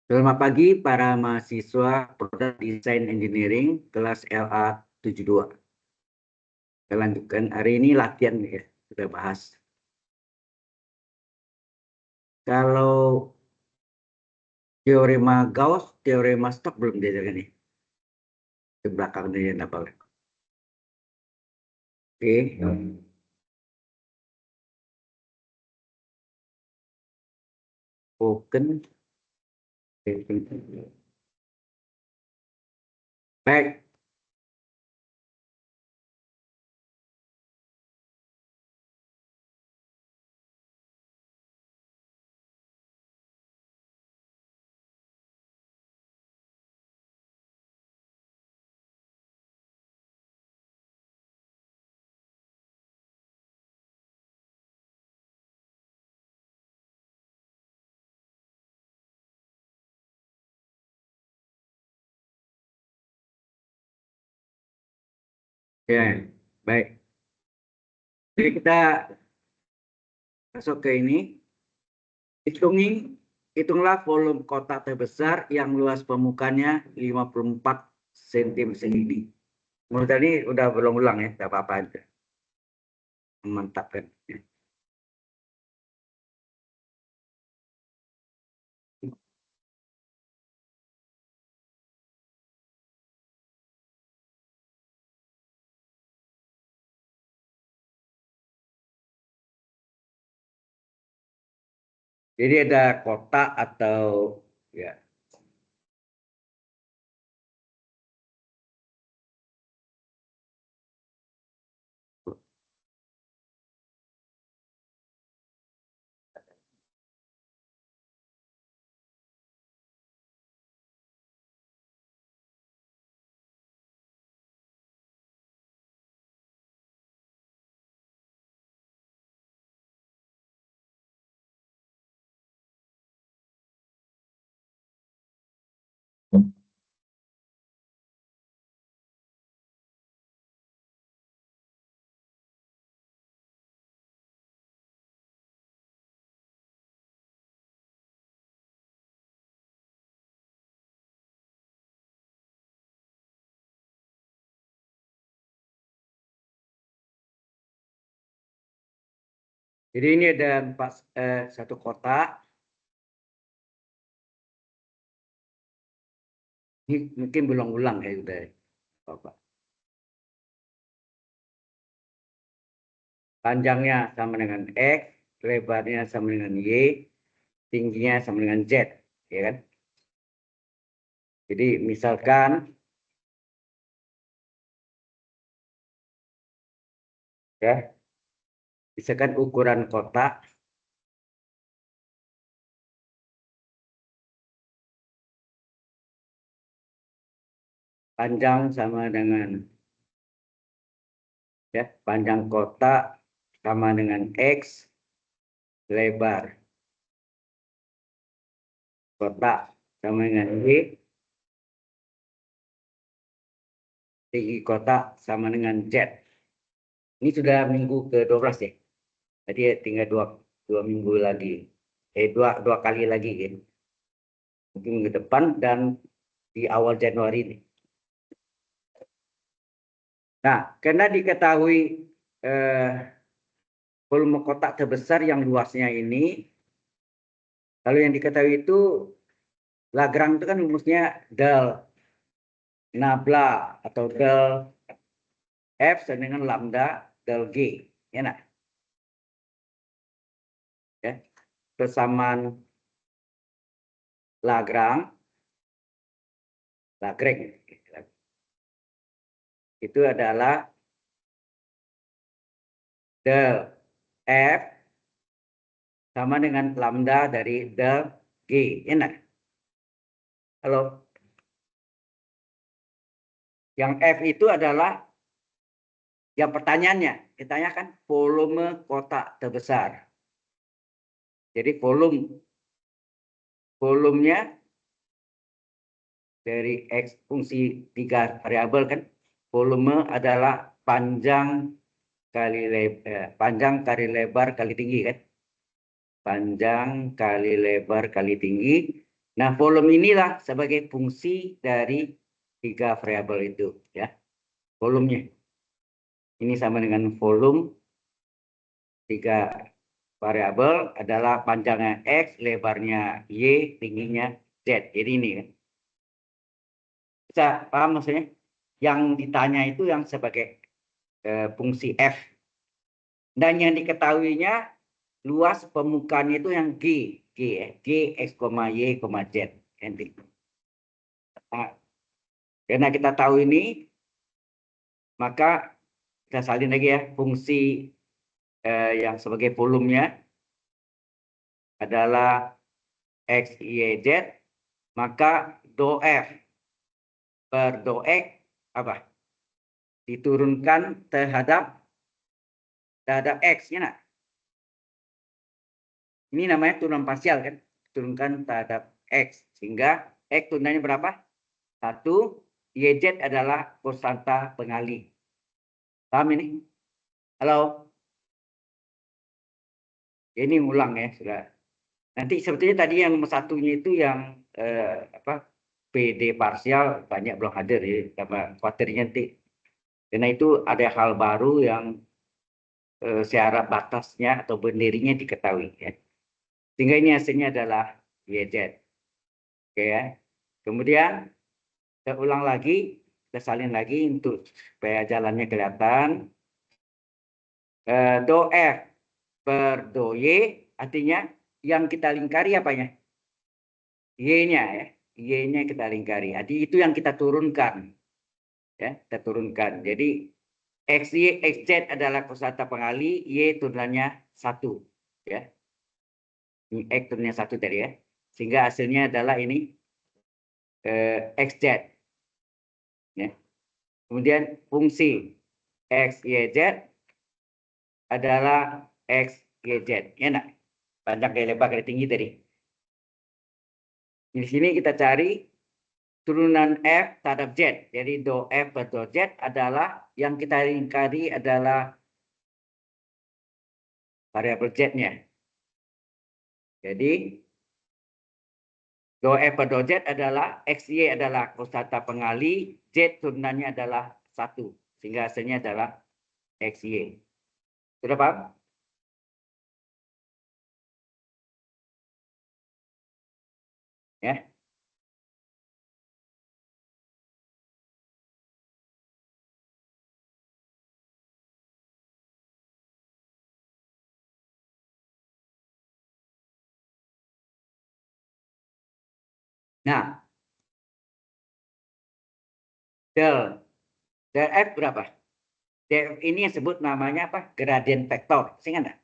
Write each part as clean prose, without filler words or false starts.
Selamat pagi para mahasiswa Produk Desain Engineering kelas LA 72. Kita lanjutkan hari ini latihan ya, kita bahas. Kalau teorema Gauss, teorema Stokes belum diajarkan nih. Ke belakang ini apa? Oke. Open. Baik. Ya, baik. Jadi kita masuk ke ini. Hitunglah volume kotak terbesar yang luas permukaannya 54 cm segini. Menurut tadi udah berulang-ulang ya, tidak apa-apa aja. Memantapkan. Jadi ada kotak atau ya. Jadi ini ada satu kotak. Ini mungkin berulang-ulang ya udah. Bapak. Panjangnya sama dengan X, lebarnya sama dengan Y, tingginya sama dengan Z, ya kan? Jadi misalkan ya, misalkan ukuran kotak panjang sama dengan ya, panjang kotak sama dengan X, lebar kotak sama dengan Y, tinggi kotak sama dengan Z. Ini sudah minggu ke-12 ya. Tadi tinggal dua minggu lagi. Dua kali lagi ya. Mungkin minggu depan dan di awal Januari ini. Nah, karena diketahui volume kotak terbesar yang luasnya ini, kalau yang diketahui itu Lagrange itu kan rumusnya del nabla atau del F sama dengan lambda del G. Ya, nah. Ya. Persamaan Lagrange itu adalah del F sama dengan lambda dari del G. Enak. Halo. Yang F itu adalah yang pertanyaannya. Ditanyakan volume kotak terbesar. Jadi volumenya dari X fungsi 3 variabel kan. Volume adalah panjang kali lebar kali tinggi kan. Panjang kali lebar kali tinggi Nah, volume inilah sebagai fungsi dari 3 variabel itu, ya. Volumenya. Ini sama dengan volume 3 variabel adalah panjangnya X, lebarnya Y, tingginya Z. Jadi ini kan. Bisa paham maksudnya? Yang ditanya itu yang sebagai fungsi F. Dan yang diketahuinya luas permukaannya itu yang G X, Y, Z. Nah, karena kita tahu ini, maka kita salin lagi ya, fungsi yang sebagai volumenya adalah X, Y, Z, maka do F per do X apa? Diturunkan terhadap X, ya. Nah. Ini namanya turunan parsial kan? Turunkan terhadap X. Sehingga X turunannya berapa? 1. YZ adalah konstanta pengali. Paham ini? Halo? Ini ulang ya, sudah. Nanti sebetulnya tadi yang nomor satunya itu yang PD parsial banyak belum hadir ya, sama kuatirnya nanti. Karena itu ada hal baru yang syarat batasnya atau berdirinya diketahui ya. Sehingga ini hasilnya adalah YZ. Oke ya. Kemudian kita ulang lagi, kita salin lagi untuk supaya jalannya kelihatan. Do F per do Y artinya yang kita lingkari apanya? Y-nya ya. Y-nya kita lingkari. Jadi itu yang kita turunkan. Ya, kita turunkan. Jadi XY, XZ adalah konstanta pengali, Y turunannya 1. Ya. Ini X turunannya 1 tadi ya. Sehingga hasilnya adalah ini XZ. Ya. Kemudian fungsi X, Y, Z adalah X, Y, Z. Ya, nah. Panjang kali lebar kali tinggi tadi. Di sini kita cari turunan F terhadap Z. Jadi do F per do Z adalah yang kita lingkari adalah variabel Z-nya. Jadi do F per do Z adalah XY adalah konstanta pengali, Z turunannya adalah 1. Sehingga hasilnya adalah XY. Sudah paham? Ya. Nah, del F berapa? Del ini yang sebut namanya apa? Gradient vektor. Ingat nggak?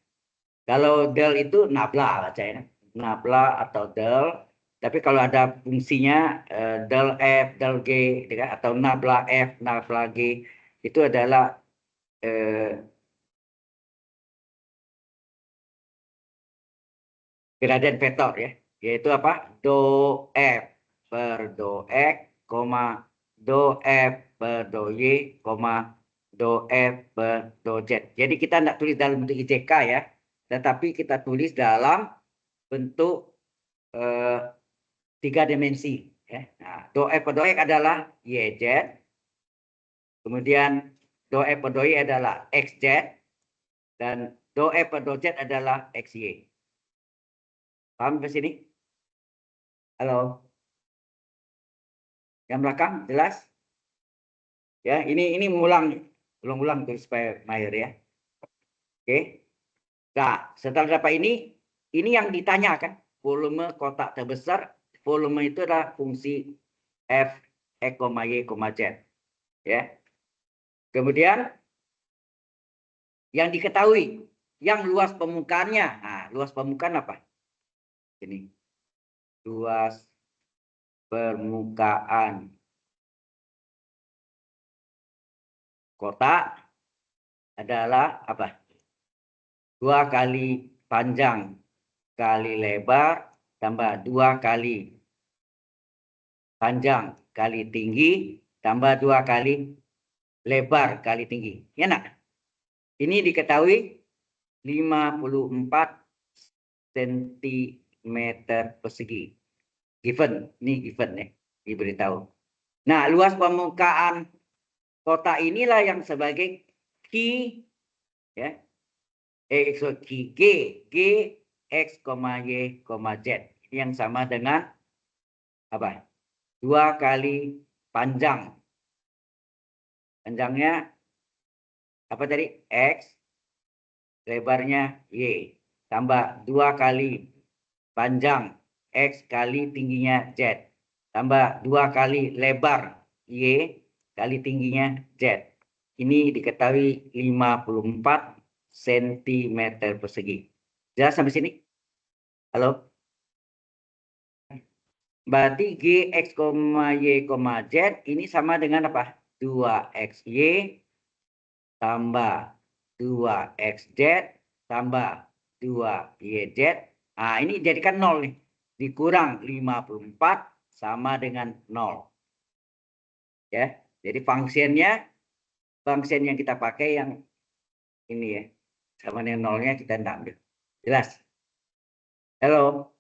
Kalau del itu nabla bacanya. Nabla atau del. Tapi kalau ada fungsinya del F, del G, atau nabla F, nabla G, itu adalah gradient vektor ya. Yaitu apa? Do F per do X, do F per do Y, do F per do Z. Jadi kita tidak tulis dalam bentuk IJK ya. Tetapi kita tulis dalam bentuk 3 dimensi. Ya. Nah, do F per do X adalah YZ. Kemudian do F per do Y adalah XZ. Dan do F per do Z adalah XY. Paham ke sini? Halo? Yang belakang jelas? Ya, ini ulang tuh supaya mahir ya. Oke. Nah, setelah dapat ini yang ditanyakan volume kotak terbesar. Volume itu adalah fungsi F, X, Y, Z. Ya. Kemudian yang diketahui, yang luas permukaannya. Nah, luas permukaan apa? Ini. Luas permukaan kotak adalah apa? 2 kali panjang kali lebar tambah 2 kali panjang kali tinggi tambah 2 kali lebar kali tinggi. Ya nak? Ini diketahui 54 cm persegi. Given, ini given ya, diberitahu. Nah, luas permukaan kotak inilah yang sebagai key ya. G X, Y, Z. Ini yang sama dengan apa? 2 kali panjang. Panjangnya apa tadi? X, lebarnya Y. Tambah 2 kali panjang X kali tingginya Z. Tambah 2 kali lebar Y kali tingginya Z. Ini diketahui 54 cm persegi. Jelas sampai sini? Halo? Berarti Gx, Y, Z ini sama dengan apa? 2XY tambah 2XZ tambah 2YZ. Nah, ini jadikan 0 nih. Dikurang 54 sama dengan 0. Ya. Jadi fungsi yang kita pakai yang ini ya. Sama dengan 0-nya kita tidak ambil. Jelas? Halo?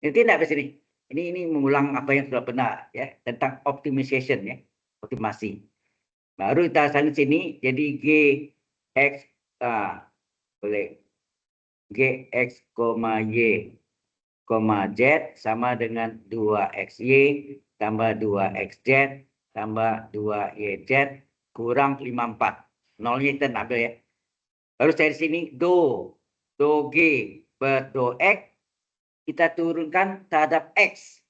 Ini tidak di sini. Ini mengulang apa yang sudah benar ya tentang optimization ya, optimasi. Baru kita salin sini jadi Gx boleh Gx, Y, Z sama dengan 2XY tambah 2XZ tambah 2YZ kurang 54. Nolnya kita ambil ya. Lalu saya di sini do G per do X kita turunkan terhadap X.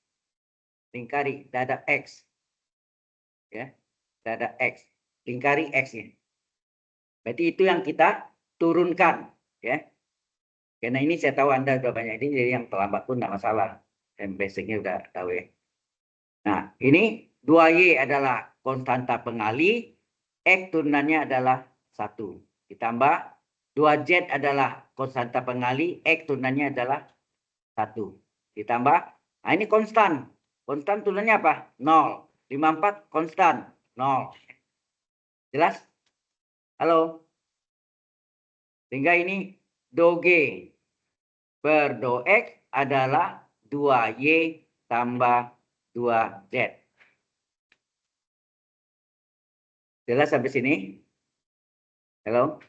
Lingkari terhadap X. Ya, terhadap X. Lingkari X-nya. Berarti itu yang kita turunkan. Ya. Karena ini saya tahu Anda sudah banyak ini, jadi yang terlambat pun tidak masalah. Dan basicnya sudah tahu ya. Nah, ini 2Y adalah konstanta pengali, X turunannya adalah 1. Ditambah 2Z adalah konstanta pengali, X turunannya adalah 1. Ditambah, nah ini konstan. Konstan turunannya apa? 0. 54 konstan. 0. Jelas? Halo? Sehingga ini do G per do X adalah 2Y tambah 2Z. Jelas sampai sini? Halo?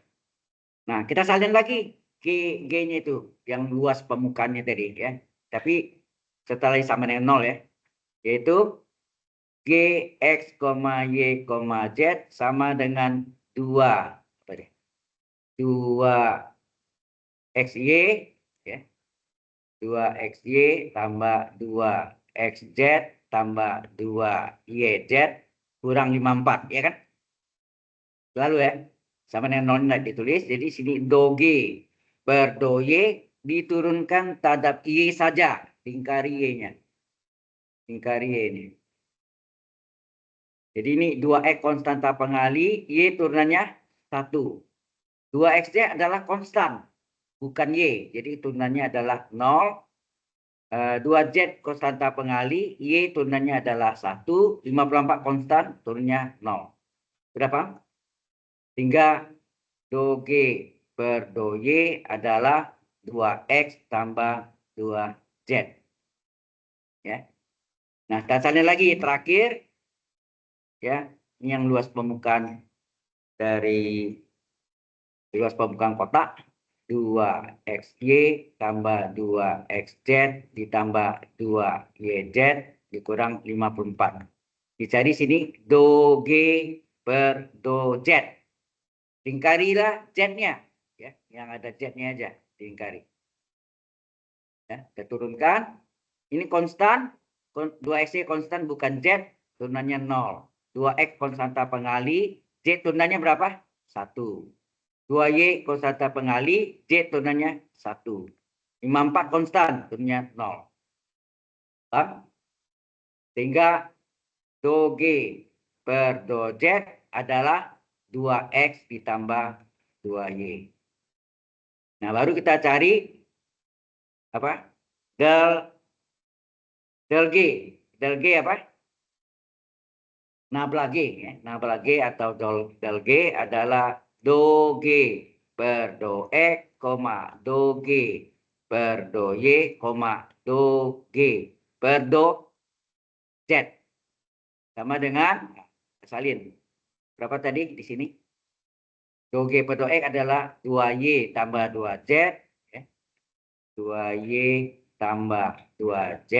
Nah, kita salin lagi G-nya itu, yang luas permukaannya tadi ya. Tapi setelah sama dengan 0 ya. Yaitu Gx, Y, Z sama dengan 2 2XY ya. 2XY tambah 2XZ tambah 2YZ kurang 54 ya kan? Lalu ya, sama dengan 0 tidak ditulis. Jadi sini do G per do Y diturunkan terhadap Y saja, lingkari Y-nya. Lingkari Y ini. Jadi ini 2X konstanta pengali, Y turunannya 1. 2XY adalah konstan, bukan Y. Jadi turunannya adalah 0. 2Z konstanta pengali, Y turunannya adalah 1. 54 konstan, turunnya 0. Sudah paham? Sehingga do G per do Y adalah 2X tambah 2Z. Ya. Nah, dasarnya lagi terakhir ya, ini yang luas permukaan dari luas permukaan kotak 2XY tambah 2XZ ditambah 2YZ dikurang 54. Dicari sini do G per do Z. Lingkarilah Z-nya ya, yang ada Z-nya aja dilingkari. Ya, kita turunkan. Ini konstan, 2XY konstan bukan Z, turunannya 0. 2X konstanta pengali, Z turunannya berapa? 1. 2Y konstanta pengali, Z turunannya 1. 54 konstan, turunnya 0. Paham? Sehingga do G per do Z adalah 2X ditambah 2Y. Nah, baru kita cari apa? Del G. Del G apa? Nabla G. Ya. Nabla G atau del G adalah do G per do X, do G per do Y, do G per do Z. Sama dengan, salin. Berapa tadi di sini? Do G per do X adalah 2Y tambah 2Z. Ya. 2Y tambah 2Z,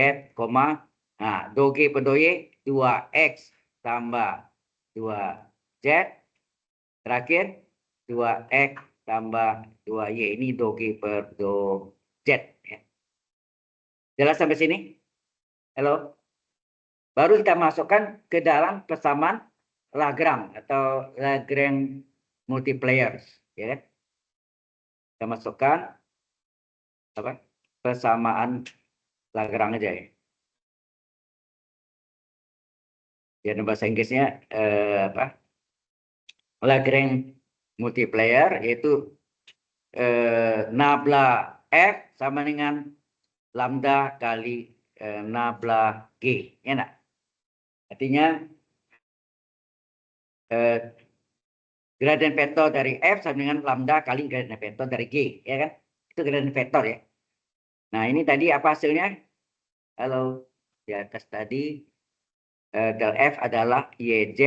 nah, do G per do Y, 2X tambah 2Z. Terakhir, 2X tambah 2Y. Ini do G per do Z. Ya. Jelas sampai sini? Halo? Baru kita masukkan ke dalam persamaan Lagrange atau Lagrange multipliers. Ya kan? Kita masukkan apa? Persamaan Lagrange aja ya. Ya, bahasa Inggrisnya apa? Lagrange multiplier, yaitu nabla F sama dengan lambda kali nabla G. Ya enggak? Artinya gradien vektor dari F sama dengan lambda kali gradien vektor dari G. Ya kan? Itu gradien vektor ya. Nah, ini tadi apa hasilnya? Halo, di atas tadi del F adalah YZ,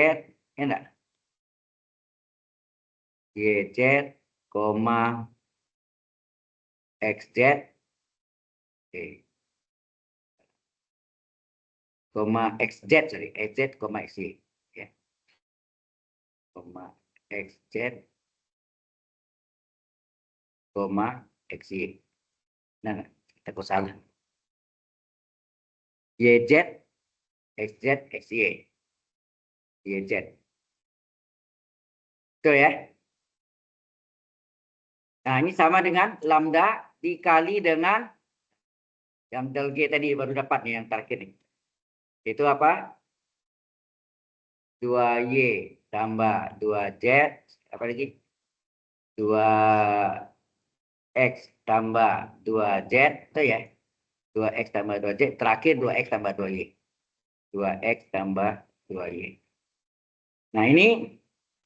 ya enggak? YZ, XZ, XZ, sorry, XZ, XY, ya. XZ, XY. Nah, kita salah. YZ, XZ, XY. YZ. Betul ya? Nah, ini sama dengan lambda dikali dengan yang del G tadi baru dapat nih yang terakhir nih. Itu apa? 2Y tambah 2Z, apa lagi? 2X tambah 2Z, itu ya. 2X tambah 2Z, terakhir 2X tambah 2Y. 2X tambah 2Y. Nah, ini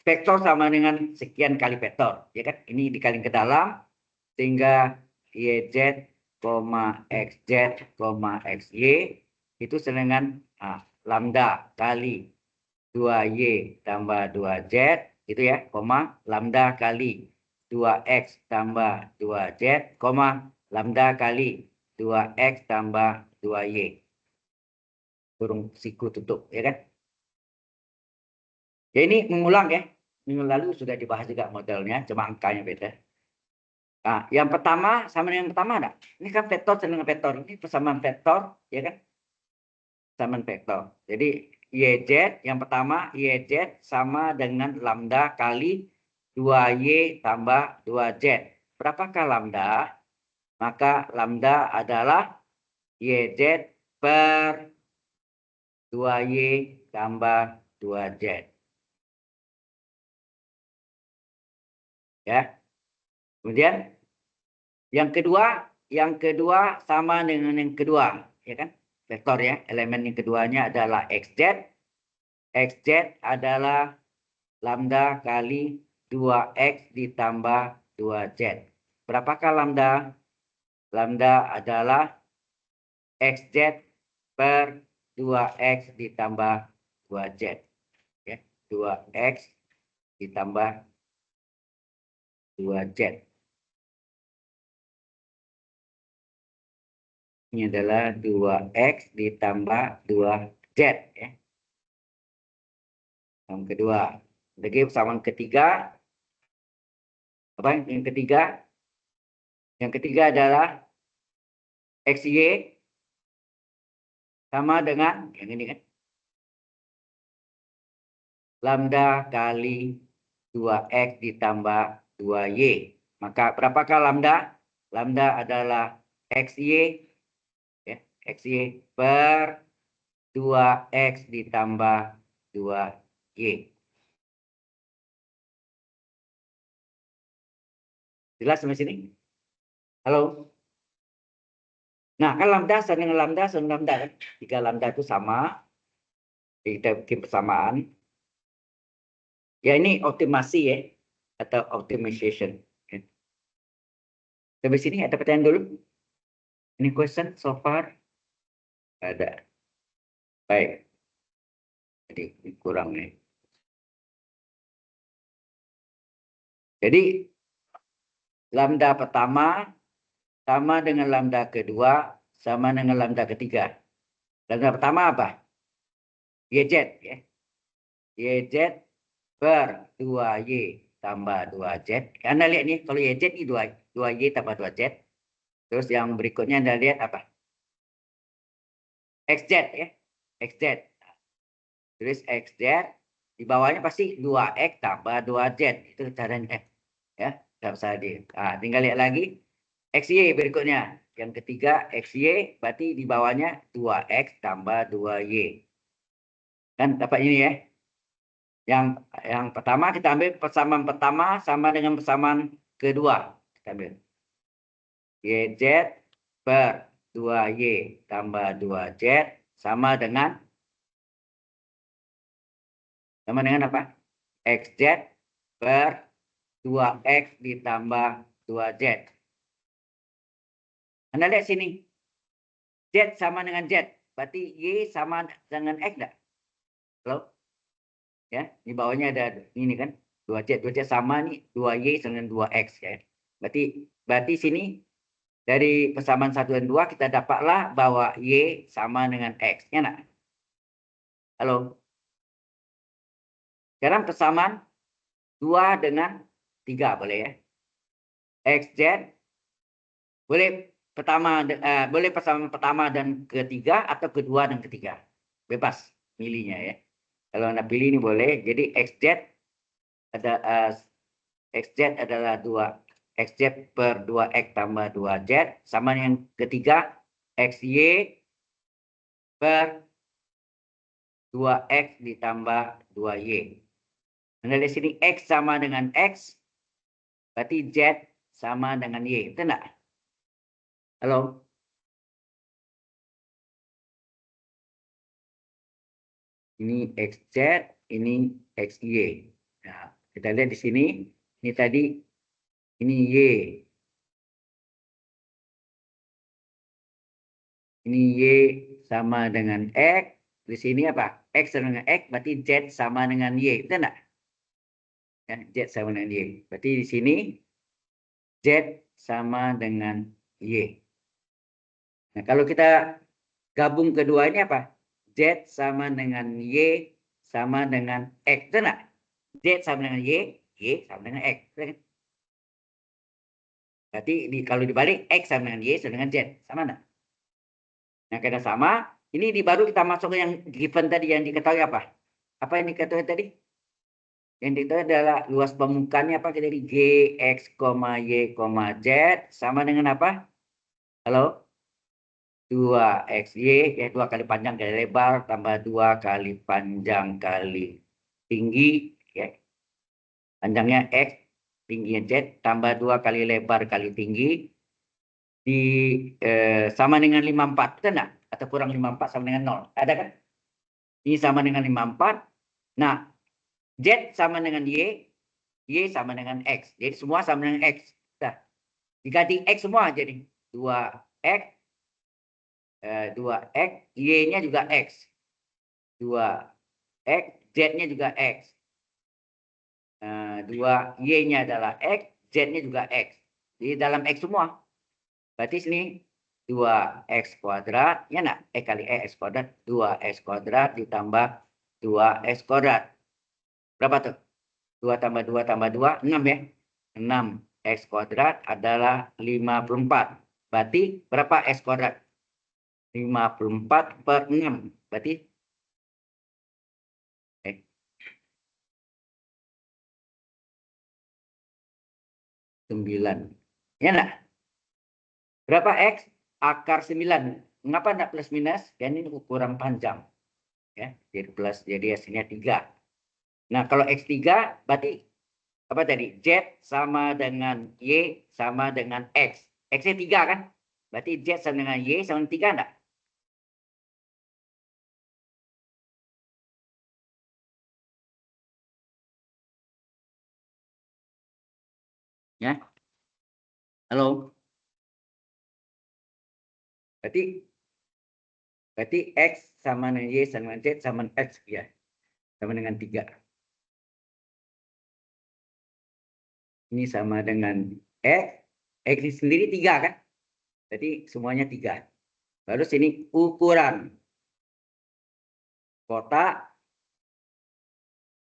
vektor sama dengan sekian kali vektor, ya kan? Ini dikali ke dalam, sehingga YZ, XZ, XY itu dengan lambda kali 2Y tambah 2Z, itu ya, lambda kali 2X tambah 2Z, lambda kali 2X tambah 2Y. Kurung siku tutup, ya kan? Ya, ini mengulang ya. Minggu lalu sudah dibahas juga modelnya, cuma angkanya beda. Nah, yang pertama sama dengan yang pertama enggak? Ini kan vektor dengan vektor. Ini persamaan vektor, ya kan? Persamaan vektor. Jadi YZ yang pertama, YZ sama dengan lambda kali 2Y tambah 2Z. Berapakah lambda? Maka lambda adalah YZ per 2Y tambah 2Z. Ya. Kemudian yang kedua sama dengan yang kedua, ya kan? Vektor ya, elemen yang keduanya adalah XZ. XZ adalah lambda kali 2X ditambah 2Z. Berapakah lambda? Lambda adalah XZ per 2X ditambah 2Z. Ya, 2X ditambah 2Z. Ini adalah 2X ditambah 2Z. Ya. Yang kedua. Lagi persamaan ketiga. Apa yang ketiga? Yang ketiga adalah XY sama dengan yang ini kan. Lambda kali 2X ditambah 2Y. Maka berapakah lambda? Lambda adalah XY, ya, XY per 2X ditambah 2Y. Jelas sampai sini? Halo? Nah, kan lambda sama dengan lambda kan? Jika lambda itu sama, kita bikin persamaan. Ya, ini optimasi ya, atau optimization. Sampai sini ada pertanyaan dulu? Any question so far? Ada. Baik. Jadi kurang nih. Jadi lambda pertama sama dengan lambda kedua sama dengan lambda ketiga. Lambda pertama apa? YZ ya. YZ per 2Y tambah 2Z. Anda lihat nih, kalau YZ ini 2Y tambah 2Z. Terus yang berikutnya Anda lihat apa? XZ ya. XZ. Terus XZ. Di bawahnya pasti 2X tambah 2Z. Itu caranya. Ya, nggak usah di. Nah, tinggal lihat lagi. XY berikutnya. Yang ketiga XY berarti di bawahnya 2X tambah 2Y. Kan dapat ini ya. Yang pertama kita ambil persamaan pertama sama dengan persamaan kedua. Kita ambil. YZ per 2Y tambah 2Z sama dengan apa? XZ per 2X ditambah 2Z. Anda lihat sini. Z sama dengan Z. Berarti Y sama dengan X enggak? Halo? Ya, di bawahnya ada ini kan. 2Z sama nih. 2Y sama dengan 2X ya. Berarti sini dari persamaan 1 dan 2 kita dapatlah bahwa Y sama dengan X. Ya enggak? Halo? Sekarang persamaan 2 dengan 3 boleh ya. XZ boleh boleh persamaan pertama dan ketiga atau kedua dan ketiga. Bebas milihnya ya. Kalau Anda pilih ini boleh. Jadi XZ adalah 2 XZ per 2X tambah 2Z sama yang ketiga XY per 2X ditambah 2Y. Anda lihat sini X sama dengan X, berarti Z sama dengan Y. Betul enggak? Halo? Ini XZ, ini XY. Nah, kita lihat di sini, ini tadi, ini Y. Ini Y sama dengan X. Di sini apa? X sama dengan X, berarti Z sama dengan Y. Betul enggak? Ya, Z sama dengan Y. Berarti di sini Z sama dengan Y. Nah, kalau kita gabung kedua ini apa? Z sama dengan Y sama dengan X. Betul enggak? Z sama dengan Y sama dengan X. Berarti kalau dibalik X sama dengan Y sama dengan Z. Sama enggak? Nah, karena sama, ini baru kita masuk ke yang given tadi, yang diketahui apa? Apa yang diketahui tadi? Yang diketahui adalah luas permukaannya apa? Jadi Gx, Y, Z sama dengan apa? Halo? 2XY, ya 2 kali panjang kali lebar, tambah 2 kali panjang kali tinggi, ya. Panjangnya X, tingginya Z, tambah 2 kali lebar kali tinggi, sama dengan 54, betul enggak? Atau kurang 54 sama dengan 0. Ada kan? Ini sama dengan 54. Nah, Z sama dengan Y sama dengan X. Jadi semua sama dengan X. Nah, diganti X semua jadi 2X, 2X, Y-nya juga X. 2X, Z-nya juga X. 2Y-nya adalah X, Z-nya juga X. Di dalam X semua. Berarti sini 2X kuadrat, ya enggak? Kali X kuadrat, 2X kuadrat ditambah 2X kuadrat. Berapa tuh? 2 tambah 2 tambah 2, 6 ya. 6 X kuadrat adalah 54. Berarti berapa X kuadrat? 54 per 6. Berarti 9. Ya enggak? Berapa X? Akar 9. Mengapa enggak plus minus? Dan ini ukuran panjang. Ya, jadi plus, jadi hasilnya 3. Nah, kalau X3 berarti apa tadi? Z sama dengan Y sama dengan X. X-nya 3 kan? Berarti Z sama dengan Y sama dengan 3 enggak? Ya. Halo. Berarti X sama dengan Y sama dengan Z sama dengan X ya. Sama dengan 3. Ini sama dengan X. X ini sendiri 3 kan? Jadi semuanya 3. Lalu sini ukuran kotak.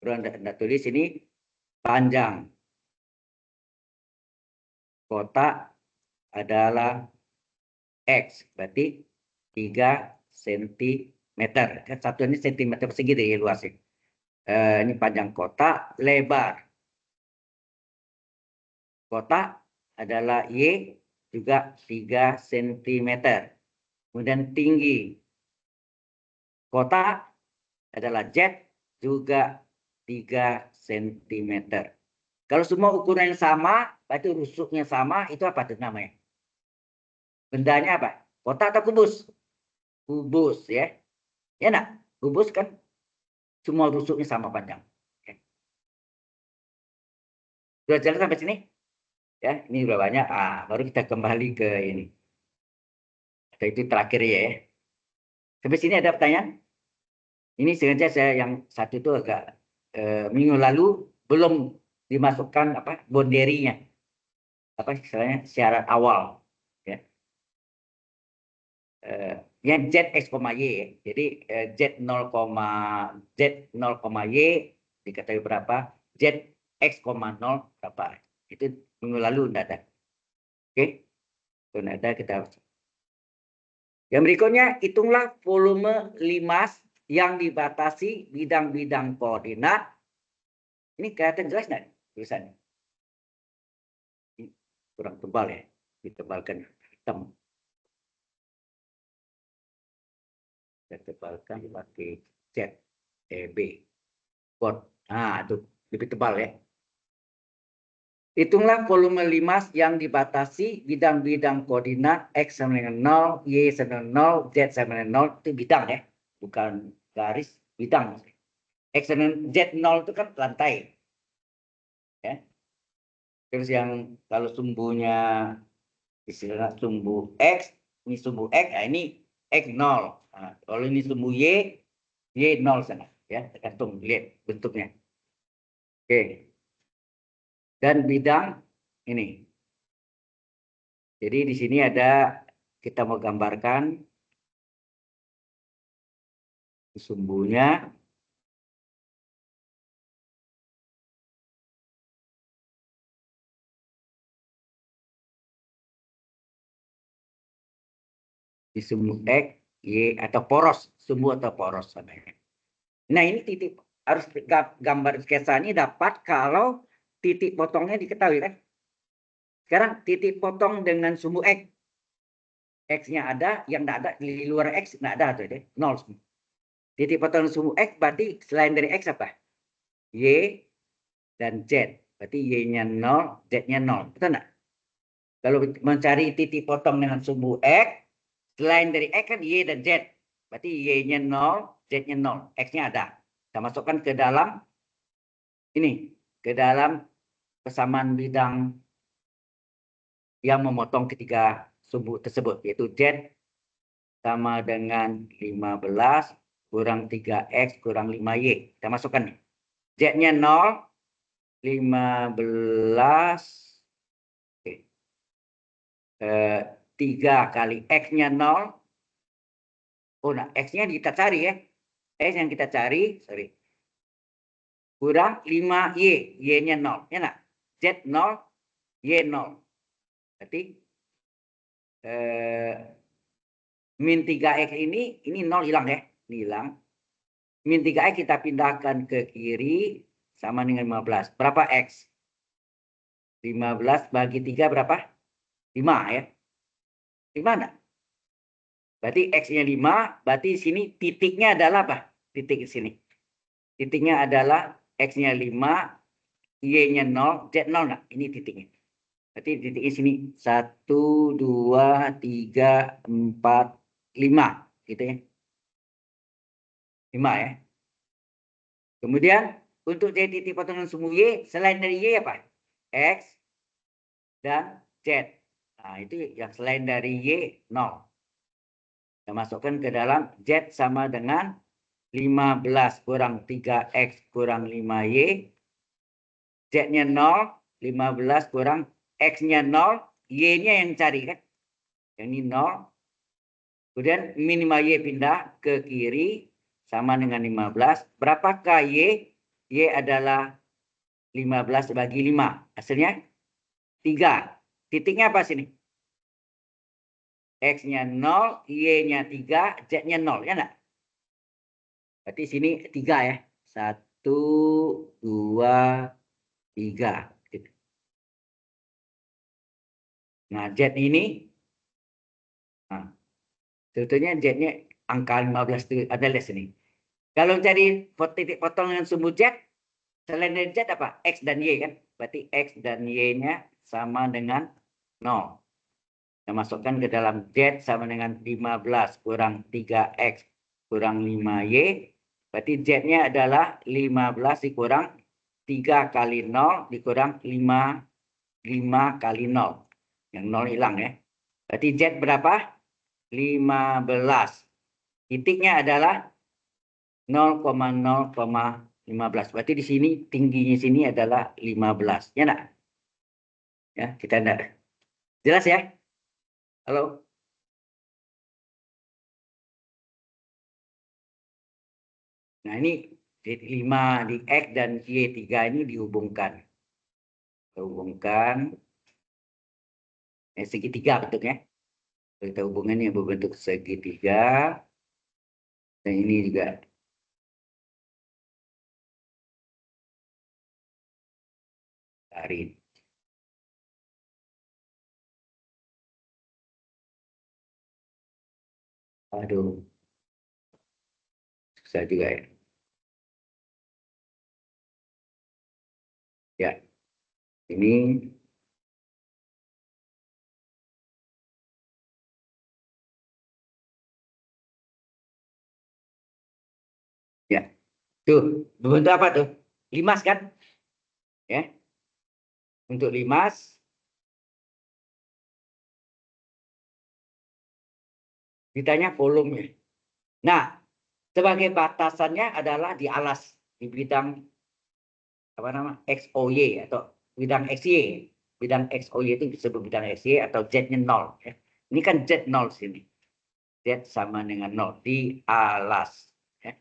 Anda tulis ini panjang kotak adalah X. Berarti 3 cm. Kan satuannya cm persegi ya luasnya. Ini panjang kotak, lebar kotak adalah Y juga 3 cm. Kemudian tinggi kotak adalah Z juga 3 cm. Kalau semua ukuran yang sama, berarti rusuknya sama, itu apa tuh namanya? Bendanya apa? Kotak atau kubus? Kubus ya. Ya nak? Kubus kan semua rusuknya sama panjang. Sudah jelas sampai sini? Ya, ini udah banyak. Baru kita kembali ke ini. Itu terakhir ya. Sampai sini ada pertanyaan? Ini sengaja saya yang satu itu agak minggu lalu belum dimasukkan apa boundary-nya. Apa istilahnya syarat awal ya. Yang Z X, Y ya. Jadi Z 0, Y diketahui berapa, Z X, 0 berapa. Itu minggu lalu tidak ada. Oke. Itu tidak ada, kita. Yang berikutnya, hitunglah volume limas yang dibatasi bidang-bidang koordinat. Ini kelihatan jelas nggak tulisannya? Kurang tebal ya, ditebalkan hitam. Saya tebalkan pakai cat B. Itu lebih tebal ya. Hitunglah volume limas yang dibatasi bidang-bidang koordinat X sama dengan 0, Y sama dengan 0, Z sama dengan 0. Itu bidang ya, bukan garis, bidang. X dengan Z 0 itu kan lantai. Ya. Terus yang kalau sumbunya istilah sumbu X, ini sumbu X, ini X 0. Kalau ini sumbu Y 0 sana. Ya, tergantung lihat bentuknya. Oke. Dan bidang ini. Jadi di sini ada, kita mau gambarkan sumbunya. Di sumbu X, Y, atau poros. Sumbu atau poros. Nah ini titik, harus gambar sketsa ini dapat kalau titik potongnya diketahui kan. Sekarang titik potong dengan sumbu X. X-nya ada, yang tidak ada di luar X tidak ada tuh deh, 0 semua. Titik potong sumbu X berarti selain dari X apa? Y dan Z. Berarti Y-nya 0, Z-nya 0. Betul enggak? Kalau mencari titik potong dengan sumbu X, selain dari X kan Y dan Z. Berarti Y-nya 0, Z-nya 0. X-nya ada. Kita masukkan ke dalam ini, ke dalam kesamaan bidang yang memotong ketiga sumbu tersebut, yaitu Z sama dengan 15 kurang 3X kurang 5Y. Kita masukkan nih. Z-nya 0, 15, 3 kali X-nya 0. Oh, nah, X-nya kita cari ya. X yang kita cari, kurang 5Y. Y-nya 0. Ya nak? Z 0, Y 0. Berarti min 3X ini 0 hilang ya. Ini hilang. Min 3X kita pindahkan ke kiri sama dengan 15. Berapa X? 15 bagi 3 berapa? 5 ya. 5 enggak? Berarti X-nya 5. Berarti sini titiknya adalah apa? Titik di sini. Titiknya adalah X-nya 5. Y-nya 0. Z 0 enggak? Ini titiknya. Berarti titiknya sini 1, 2, 3, 4, 5. Gitu ya. 5 ya. Kemudian untuk jadi titik potongan sumbu Y, selain dari Y apa? X dan Z. Nah, itu yang selain dari Y 0. Kita masukkan ke dalam Z sama dengan 15 kurang 3X kurang 5Y. Z-nya 0, 15 kurang X-nya 0, Y-nya yang cari kan. Yang ini 0. Kemudian minima Y pindah ke kiri sama dengan 15. Berapakah Y? Y adalah 15 bagi 5. Hasilnya 3. Titiknya apa sini? X-nya 0, Y-nya 3, Z-nya 0. Ya enggak? Berarti sini 3 ya. 1, 2, 3. Nah, Z ini. Nah, sebetulnya Z-nya angka 15 itu ada di sini. Kalau cari titik potong dengan sumbu Z, selain dari Z apa? X dan Y kan? Berarti X dan Y-nya sama dengan 0. Kita masukkan ke dalam Z sama dengan 15 kurang 3X kurang 5Y. Berarti Z-nya adalah 15 dikurang 3 kali 0 dikurang 5 kali 0. Yang 0 hilang ya. Berarti Z berapa? 15. Titiknya adalah 0,0,15. Berarti di sini tingginya sini adalah 15. Ya enggak? Ya, kita enggak. Jelas ya? Halo? Nah, ini 5 di X dan Y3 ini dihubungkan. Dihubungkan segitiga bentuknya. Kita hubungannya berbentuk segitiga. Dan ini juga tarik. Aduh, susah juga ya. Ya, ini ya. Tuh, berbentuk apa tuh? Limas kan? Ya. Untuk limas ditanya volumenya. Nah, sebagai batasannya adalah di alas di bidang apa nama? XOY atau bidang XY. Bidang XOY itu disebut bidang XY atau Z-nya 0 ya. Ini kan Z 0 sini. Z sama dengan 0 di alas ya.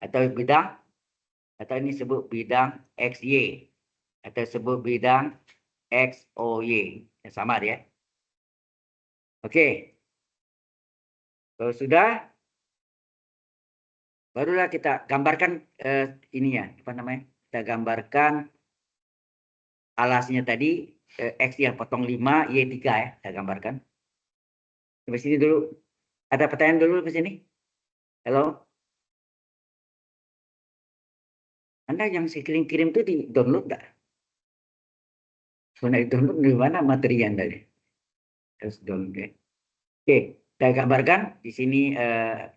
Atau bidang atau ini sebut bidang XY atau sebut bidang XOY. Ya, sama dia. Oke. Kalau sudah barulah kita gambarkan ininya apa namanya? Kita gambarkan alasnya tadi X yang potong 5, Y 3 ya, saya gambarkan. Sampai sini dulu. Ada pertanyaan dulu ke sini? Halo? Anda yang saya kirim-kirim itu di download nggak? Sebenarnya download di mana materi yang tadi? Terus download ya. Oke, saya gambarkan di sini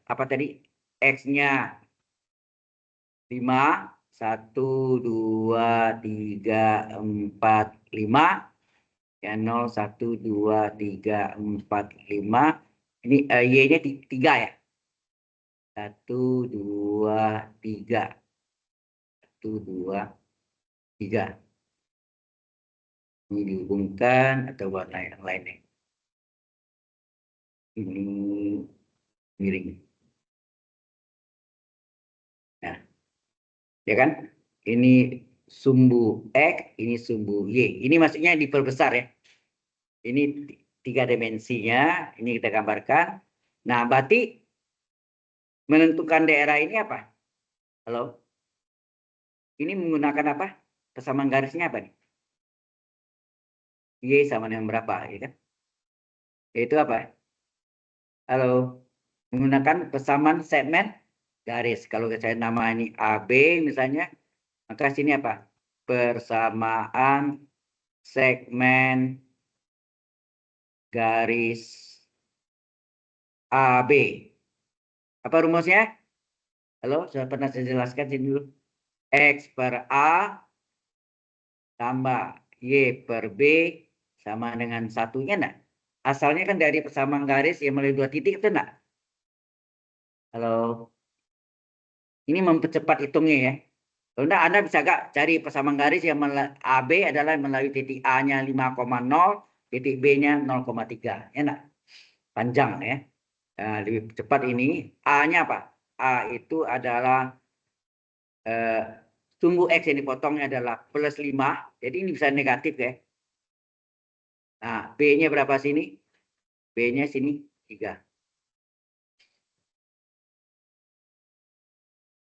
apa tadi? X-nya 5, 1, 2, 3, 4, 5. Ya, 0, 1, 2, 3, 4, 5. Ini Y-nya 3 ya. 1, 2, 3. 1, 2, 3. Ini dihubungkan atau warna yang lainnya. Ini miring. Nah, ya kan? Ini sumbu X, ini sumbu Y. Ini maksudnya diperbesar ya. Ini 3 dimensinya, ini kita gambarkan. Nah, berarti menentukan daerah ini apa? Halo? Ini menggunakan apa? Persamaan garisnya apa nih? Y sama dengan berapa, ya kan? Yaitu apa? Halo? Menggunakan persamaan segmen garis. Kalau saya nama ini AB misalnya, maka sini apa? Persamaan segmen garis AB. Apa rumusnya? Halo, sudah pernah saya jelaskan sini dulu. X per A tambah Y per B sama dengan satunya enggak? Asalnya kan dari persamaan garis yang melalui 2 titik itu enggak? Halo. Ini mempercepat hitungnya ya. Kalau enggak, Anda bisa nggak cari persamaan garis yang AB adalah melalui titik A-nya 5,0, titik B-nya 0,3. Ya enggak? Panjang ya. Nah, lebih cepat ini. A-nya apa? A itu adalah sumbu X yang dipotongnya adalah plus 5. Jadi ini bisa negatif ya. Nah, B-nya berapa sini? B-nya sini 3.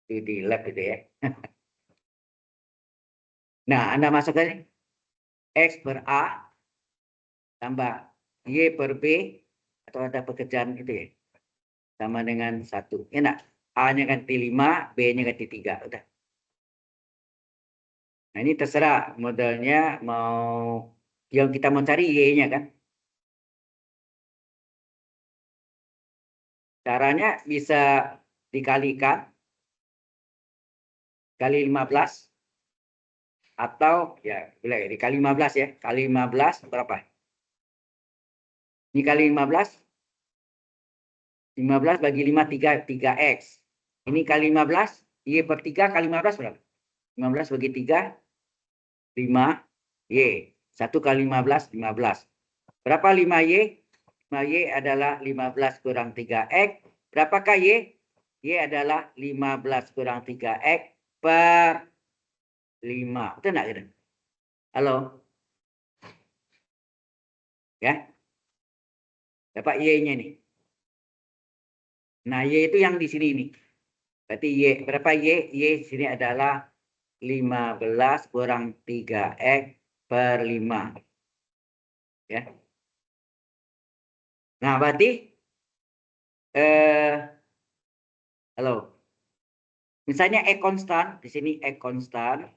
Di lab itu ya. Nah, Anda masukkan X per A tambah Y per B atau ada pekerjaan itu ya. Sama dengan 1. Enak. A-nya ganti 5, B-nya ganti 3. Udah. Nah, ini terserah modelnya mau yang kita mau cari Y-nya kan. Caranya bisa dikalikan kali 15 atau ya boleh dikali 15 ya. Kali 15 berapa? Ini kali 15. 15 bagi 5 3x. Ini kali 15, Y per 3 kali 15 berapa? 15 bagi 3 5 Y. 1 kali 15 15. Berapa 5Y? 5Y adalah 15 kurang 3x. Berapakah Y? Y adalah 15 kurang 3x per 5. Betul enggak gitu? Halo? Ya. Dapat Y-nya nih. Nah, Y itu yang di sini nih. Berarti Y, berapa Y? Y sini adalah 15 kurang 3x per 5. Ya. Nah, berarti halo. Misalnya E konstan, di sini E konstan.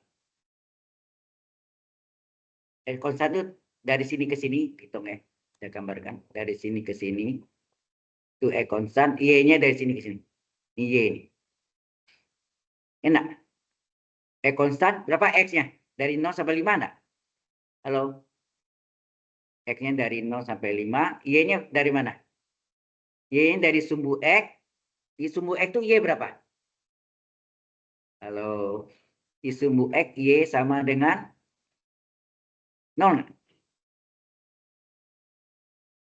E konstan itu dari sini ke sini, hitung ya. Saya gambarkan dari sini ke sini. Itu E konstan, Y-nya dari sini ke sini. Ini Y ini. Enak. E konstan, berapa X-nya? Dari 0 sampai 5 enggak? Halo? X-nya dari 0 sampai 5. Y-nya dari mana? Y-nya dari sumbu X. Di sumbu X itu Y berapa? Halo? Di sumbu X, Y sama dengan 0.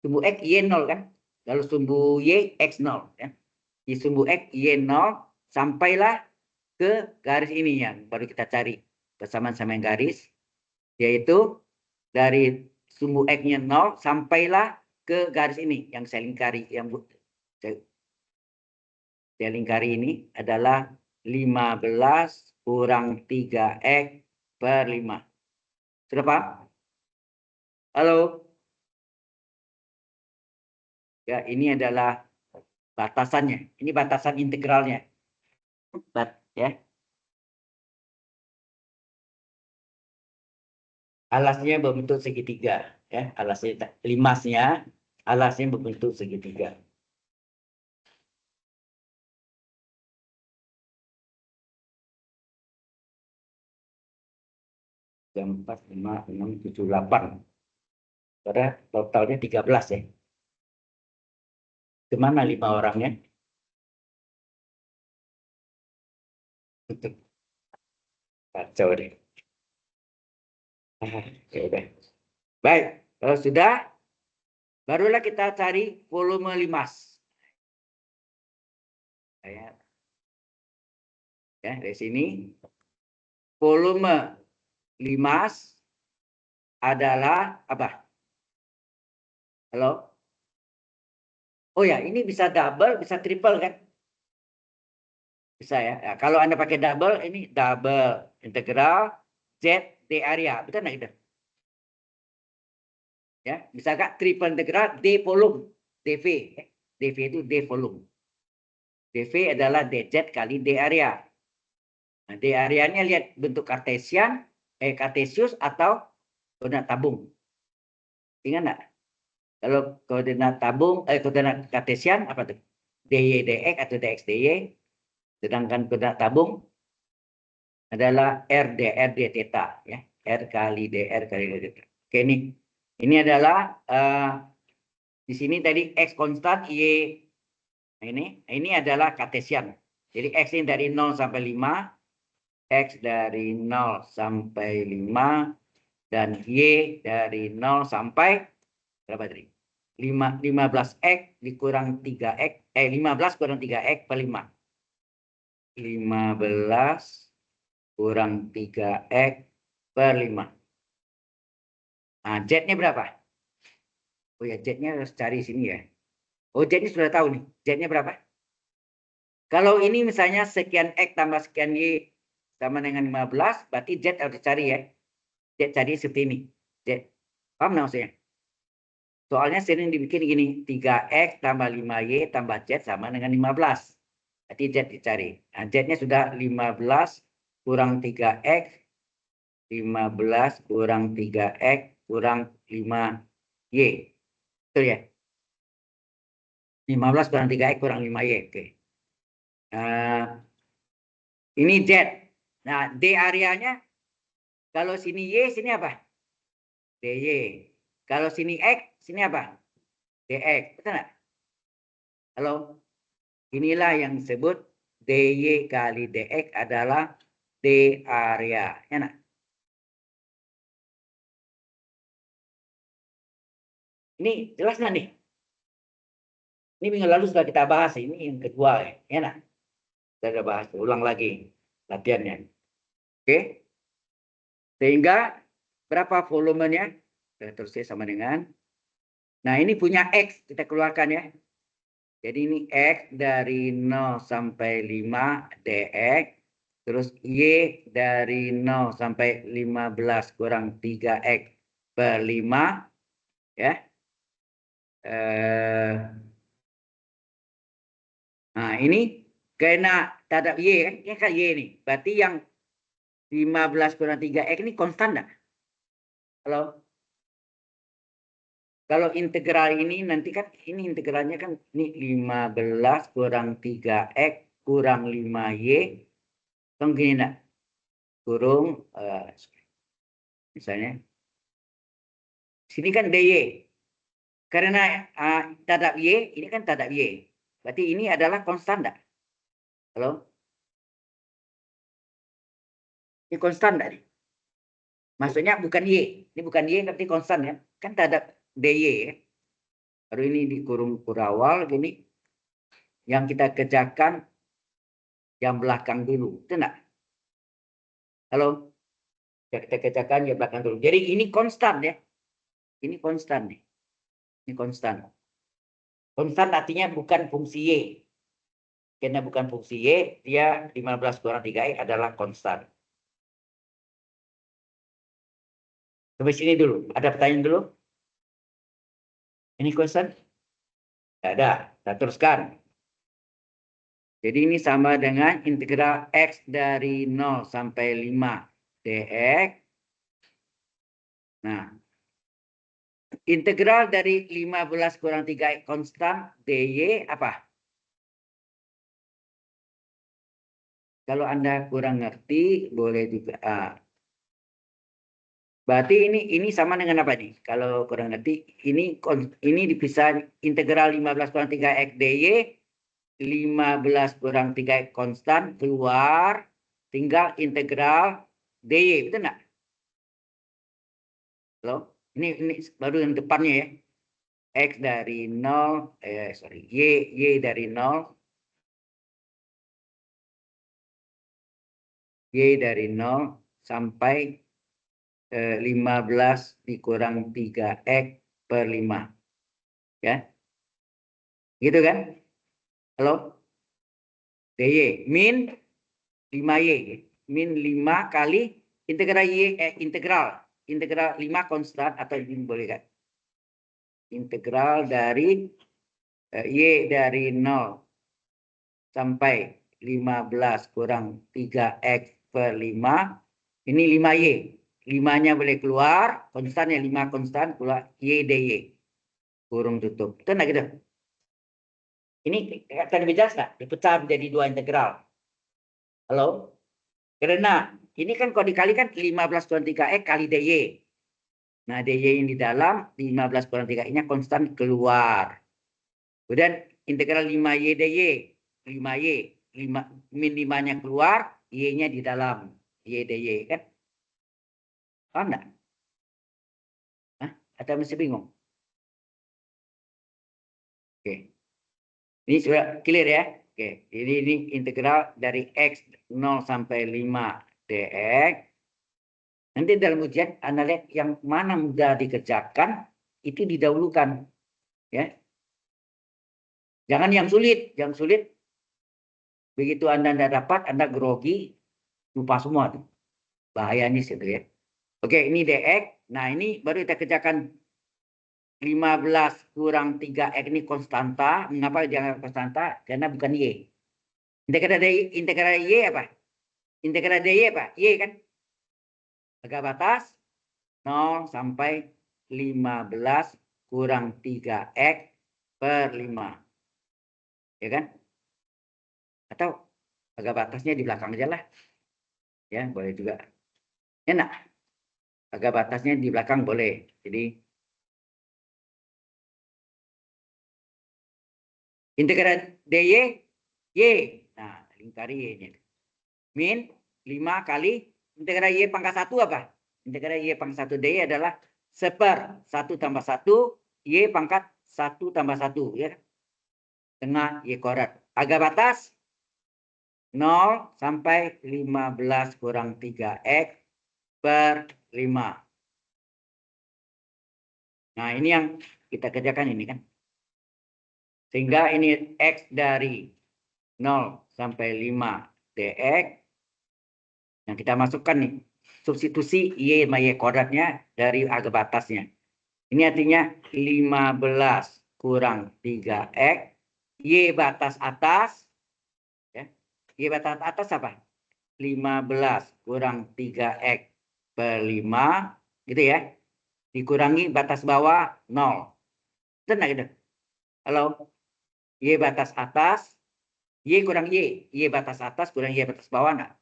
Sumbu X, Y 0 kan? Lalu sumbu Y, X 0. Ya. Di sumbu X, Y 0. Sampailah ke garis ini yang baru kita cari. Persamaan sama yang garis. Yaitu dari sumbu X-nya 0 sampailah ke garis ini yang saya lingkari. Yang saya lingkari ini adalah 15 kurang 3x per 5. Sudah paham? Halo? Ya, ini adalah batasannya. Ini batasan integralnya. Ya. Alasnya berbentuk segitiga. Ya, alasnya, limasnya, alasnya berbentuk segitiga. Jam 4, 5, 6, 7, 8. Pada totalnya 13 ya. Kemana 5 orangnya? Kacau deh. Ya udah. Baik, kalau sudah, barulah kita cari volume limas. Ya, dari sini. Volume limas adalah apa? Halo? Oh ya, ini bisa double, bisa triple kan? Bisa ya. Nah, kalau Anda pakai double, ini double integral Z D area. Betul nggak itu? Ya, bisa nggak triple integral D volume, dV. dV itu D volume. dV adalah dz kali D area. Nah, D areanya lihat bentuk kartesian, kartesius atau koordinat tabung. Ingat nggak? Kalau koordinat tabung, koordinat kartesian apa tuh? dy dx atau dx dy. Sedangkan koordinat tabung adalah r dr d theta ya. R kali dr kali d theta. Oke, ini adalah di sini tadi x konstan, y Nah, ini adalah Cartesian. Jadi X ini dari 0 sampai 5, X dari 0 sampai 5, dan Y dari 0 sampai berapa tadi? 15X dikurang 3X, 15 kurang 3X per 5. 15 kurang 3X per 5. Nah, Z-nya berapa? Oh ya, Z-nya harus cari sini ya. Oh, Z-nya sudah tahu nih. Z-nya berapa? Kalau ini misalnya sekian X tambah sekian Y sama dengan 15, berarti Z harus dicari ya. Z cari seperti ini. Z. Paham nggak maksudnya? Soalnya sering dibikin gini. 3X tambah 5Y tambah Z sama dengan 15. Berarti Z dicari. Nah, Z-nya sudah 15 kurang 3X. 15 kurang 3X kurang 5Y. Betul ya? 15 kurang 3X kurang 5Y. Oke. Ini Z. Nah, D areanya, kalau sini Y, sini apa? DY. Kalau sini X, sini apa? DX. Betul nggak? Halo? Inilah yang disebut DY kali DX adalah D area. Ya, nak? Ini jelas nggak nih? Ini minggu lalu sudah kita bahas. Ini yang kedua. Ya, nak? Kita bahas. Ulang lagi latihannya. Oke? Sehingga berapa volumenya? Terusnya sama dengan. Nah, ini punya X. Kita keluarkan ya. Jadi ini X dari 0 sampai 5 dx. Terus Y dari 0 sampai 15 kurang 3X per 5. Ya. Nah, ini karena terhadap Y kan. Ini kan Y nih. Berarti yang 15 kurang 3X ini konstan enggak? Halo? Kalau integral ini nanti kan ini integralnya kan ini 15 kurang 3X kurang 5Y. Kan gini enggak? Kurung misalnya sini kan dy karena terhadap y ini kan terhadap y, berarti ini adalah konstan enggak? Halo, ini konstan enggak nih? Maksudnya bukan y, ini bukan y tapi konstan ya, kan terhadap dy ya. Baru ini dikurung kurawal gini, yang kita kerjakan yang belakang dulu, itu enggak? Halo, kita kerjakan yang belakang dulu. Jadi ini konstan ya, ini konstan nih, ini konstan. Konstan artinya bukan fungsi y. Karena bukan fungsi y, dia 15 kurang 3y adalah konstan. Sampai sini dulu. Ada pertanyaan dulu? Ini konstan? Tidak ada. Kita teruskan. Jadi ini sama dengan integral x dari 0 sampai 5 dx. Nah, integral dari 15 kurang 3x konstan dy apa? Kalau Anda kurang ngerti, boleh juga. Berarti ini sama dengan apa nih? Kalau kurang ngerti, ini dipisah integral 15 kurang 3x dy, 15 kurang 3x konstan, keluar, tinggal integral dy, betul nggak? Halo? Ini baru yang depannya ya. X dari 0, Y dari 0, Y dari 0 sampai 15 dikurang 3x per 5. Ya. Gitu kan? Halo? dy min 5y. Min 5 kali integral y integral 5 konstan atau ini boleh kan? Integral dari y dari 0 sampai 15 kurang 3x per 5. Ini 5y. 5-nya boleh keluar, konstannya 5 konstan, keluar y dy. Kurung tutup. Itu enggak gitu? Ini akan lebih jelas nggak? Dipecah menjadi dua integral. Halo? Karena ini kan kalau dikalikan 15 kurang 3x kali dy. Nah, dy yang di dalam 15 kurang 3x-nya konstan keluar. Kemudian integral 5Y dy. 5Y. 5, min 5-nya keluar, Y-nya di dalam. Y dy kan? Paham nggak? Hah? Atau masih bingung? Oke. Ini sudah clear ya? Oke. Ini integral dari X 0 sampai 5 dx. Nanti dalam ujian Anda lihat yang mana mudah dikerjakan, itu didahulukan. Ya. Jangan yang sulit. Yang sulit, begitu Anda tidak dapat, Anda grogi, lupa semua. Tuh. Bahayanya situ ya. Oke, ini dx. Nah, ini baru kita kerjakan 15 kurang 3x ini konstanta. Mengapa jangan konstanta? Karena bukan Y. Integral Y apa? Integral dy apa? Y kan? Harga batas 0 sampai 15 kurang 3x per 5. Ya kan? Atau harga batasnya di belakang aja lah. Ya, boleh juga. Enak. Harga batasnya di belakang boleh. Jadi integral dy y. Nah, lingkari y-nya. Min 5 kali integral y pangkat 1 apa? Integral y pangkat 1 dy adalah 1/1 tambah 1 y pangkat 1 tambah 1 ya. Tengah y kuadrat. Harga batas 0 sampai 15 kurang 3x per 5. Nah, ini yang kita kerjakan ini kan. Sehingga ini x dari 0 sampai 5 dx. Yang kita masukkan nih. Substitusi y sama y kuadratnya dari harga batasnya. Ini artinya 15 kurang 3x. Y batas atas. Ya. Y batas atas apa? 15 kurang 3x per 5. Gitu ya. Dikurangi batas bawah 0. Benar gitu? Halo? Y batas atas. Y kurang Y. Y batas atas kurang Y batas bawah enggak?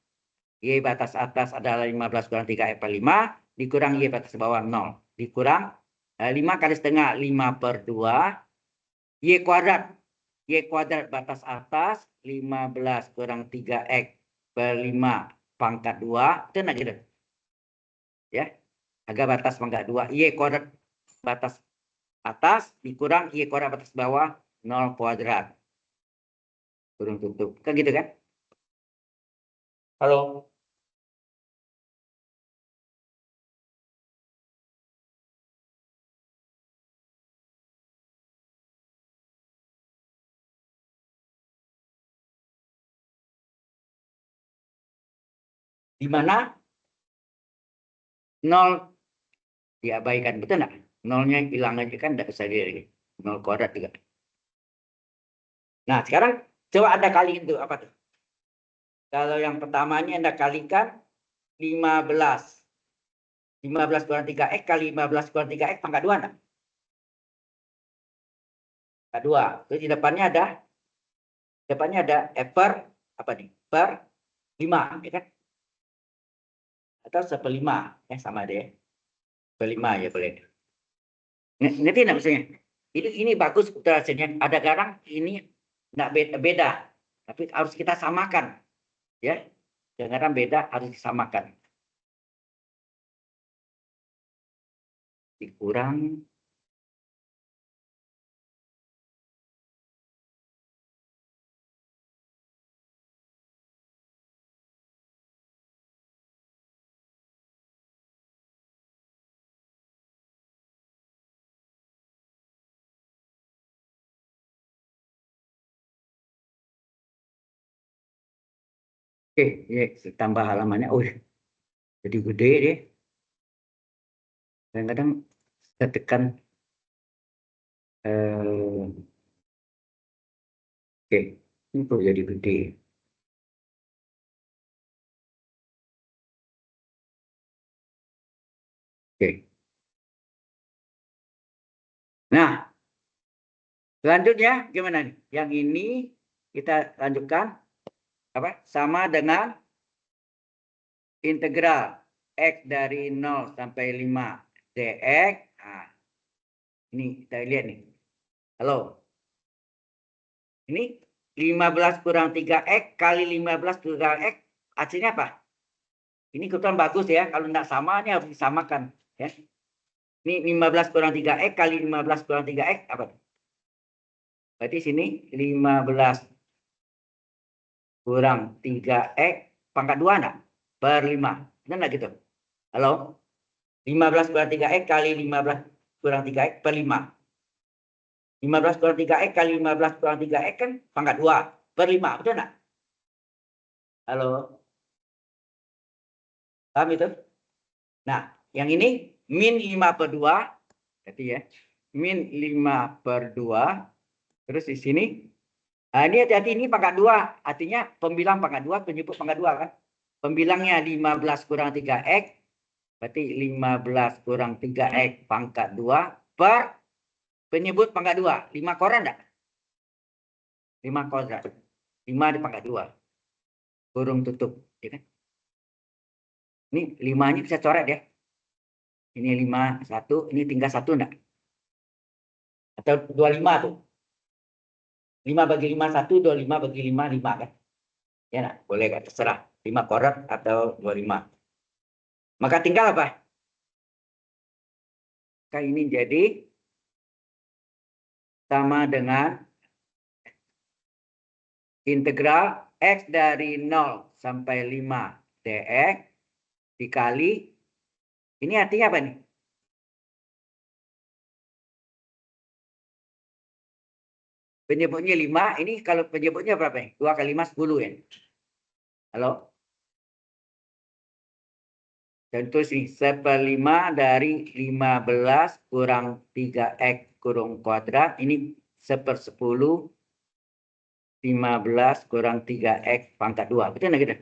Y batas atas adalah 15 kurang 3 per 5. Dikurang Y batas bawah 0. Dikurang 5 kali setengah 5 per 2. Y kuadrat. Y kuadrat batas atas 15 kurang 3x per 5 pangkat 2. Itu enggak gitu? Ya. Harga batas pangkat 2. Y kuadrat batas atas dikurang Y kuadrat batas bawah 0 kuadrat. Kurung tutup. Kan gitu kan? Halo? Di mana 0 diabaikan. Betul nggak? Nolnya hilang aja kan tidak bisa diri. 0 kuadrat juga. Nah, sekarang coba Anda kali itu apa tuh? Kalau yang pertamanya Anda kalikan 15. 15 kurang 3x kali 15 kurang 3x pangkat 2 enggak? Pangkat 2. Terus di depannya ada f per apa nih? Per 5, ya kan? Atau 1/5, ya sama deh. Per 5 ya boleh. Ngerti enggak maksudnya? Ini bagus hasilnya. Ada garang ini enggak beda. Tapi harus kita samakan. Ya. Jangan beda harus disamakan. Dikurang oke, ya, tambah halamannya. Oh, jadi gede deh. Kadang-kadang saya tekan. Oke, ini kok jadi gede. Oke. Nah, selanjutnya gimana nih? Yang ini kita lanjutkan apa? Sama dengan integral x dari 0 sampai 5 dx. Nah, ini kita lihat nih. Halo. Ini 15 kurang 3X kali 15 kurang X, hasilnya apa? Ini kebetulan bagus ya, kalau tidak sama ini harus disamakan. Ya. Ini 15 kurang 3X kali 15 kurang 3X, apa? Berarti sini 15 kurang 3X pangkat 2 enggak? Per 5. Benar enggak gitu? Halo? 15 kurang 3X kali 15 kurang 3X per 5. 15 kurang 3X kali 15 kurang 3X kan pangkat 2 per 5. Betul enggak? Halo? Paham itu? Nah, yang ini min 5 per 2. Berarti ya. Min 5 per 2. Terus di sini. Nah, ini hati-hati ini pangkat 2. Artinya pembilang pangkat 2, penyebut pangkat 2 kan. Pembilangnya 15 kurang 3X. Berarti 15 kurang 3X pangkat 2 per penyebut pangkat 2. 5 koran enggak? 5 koran. 5 di pangkat 2. Kurung tutup. Ya kan? Ini 5-nya bisa coret ya. Ini 5, 1. Ini tinggal 1 enggak? Atau 25 tuh. 5 bagi 5, 1. 25 bagi 5, 5 kan? Ya enggak? Boleh kan? Terserah. 5 koran atau 25. Maka tinggal apa? Maka ini jadi sama dengan integral X dari 0 sampai 5 dx dikali, ini artinya apa nih? Penyebutnya 5, ini kalau penyebutnya berapa nih? 2 kali 5, 10 ya? Halo? Contoh sini, 1/5 dari 15 kurang 3X kurung kuadrat, ini 1/10 15 kurang 3X pangkat 2. Betul nggak gitu?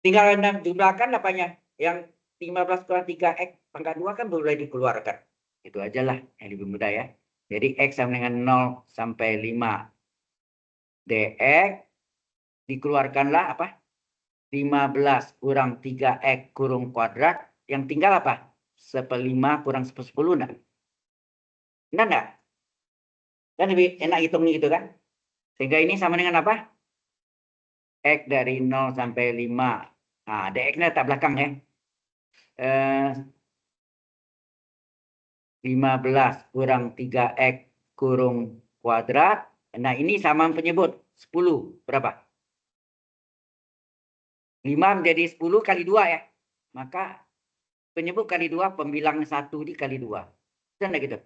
Tinggal jumlahkan apanya? Yang 15 kurang 3X pangkat 2 kan boleh dikeluarkan. Itu aja lah yang lebih mudah ya. Jadi X sama dengan 0 sampai 5 dx. Dikeluarkanlah apa? 15 kurang 3X kurung kuadrat. Yang tinggal apa? 1/5 kurang 1/10 enggak? Benar enggak? Kan lebih enak hitungnya gitu kan? Sehingga ini sama dengan apa? X dari 0 sampai 5. Nah, dx-nya letak belakang ya. 15 kurang 3X kurung kuadrat. Nah, ini sama penyebut. 10. Berapa? 5 menjadi 10 kali 2 ya. Maka penyebut kali 2, pembilang 1 dikali 2. Kan gitu.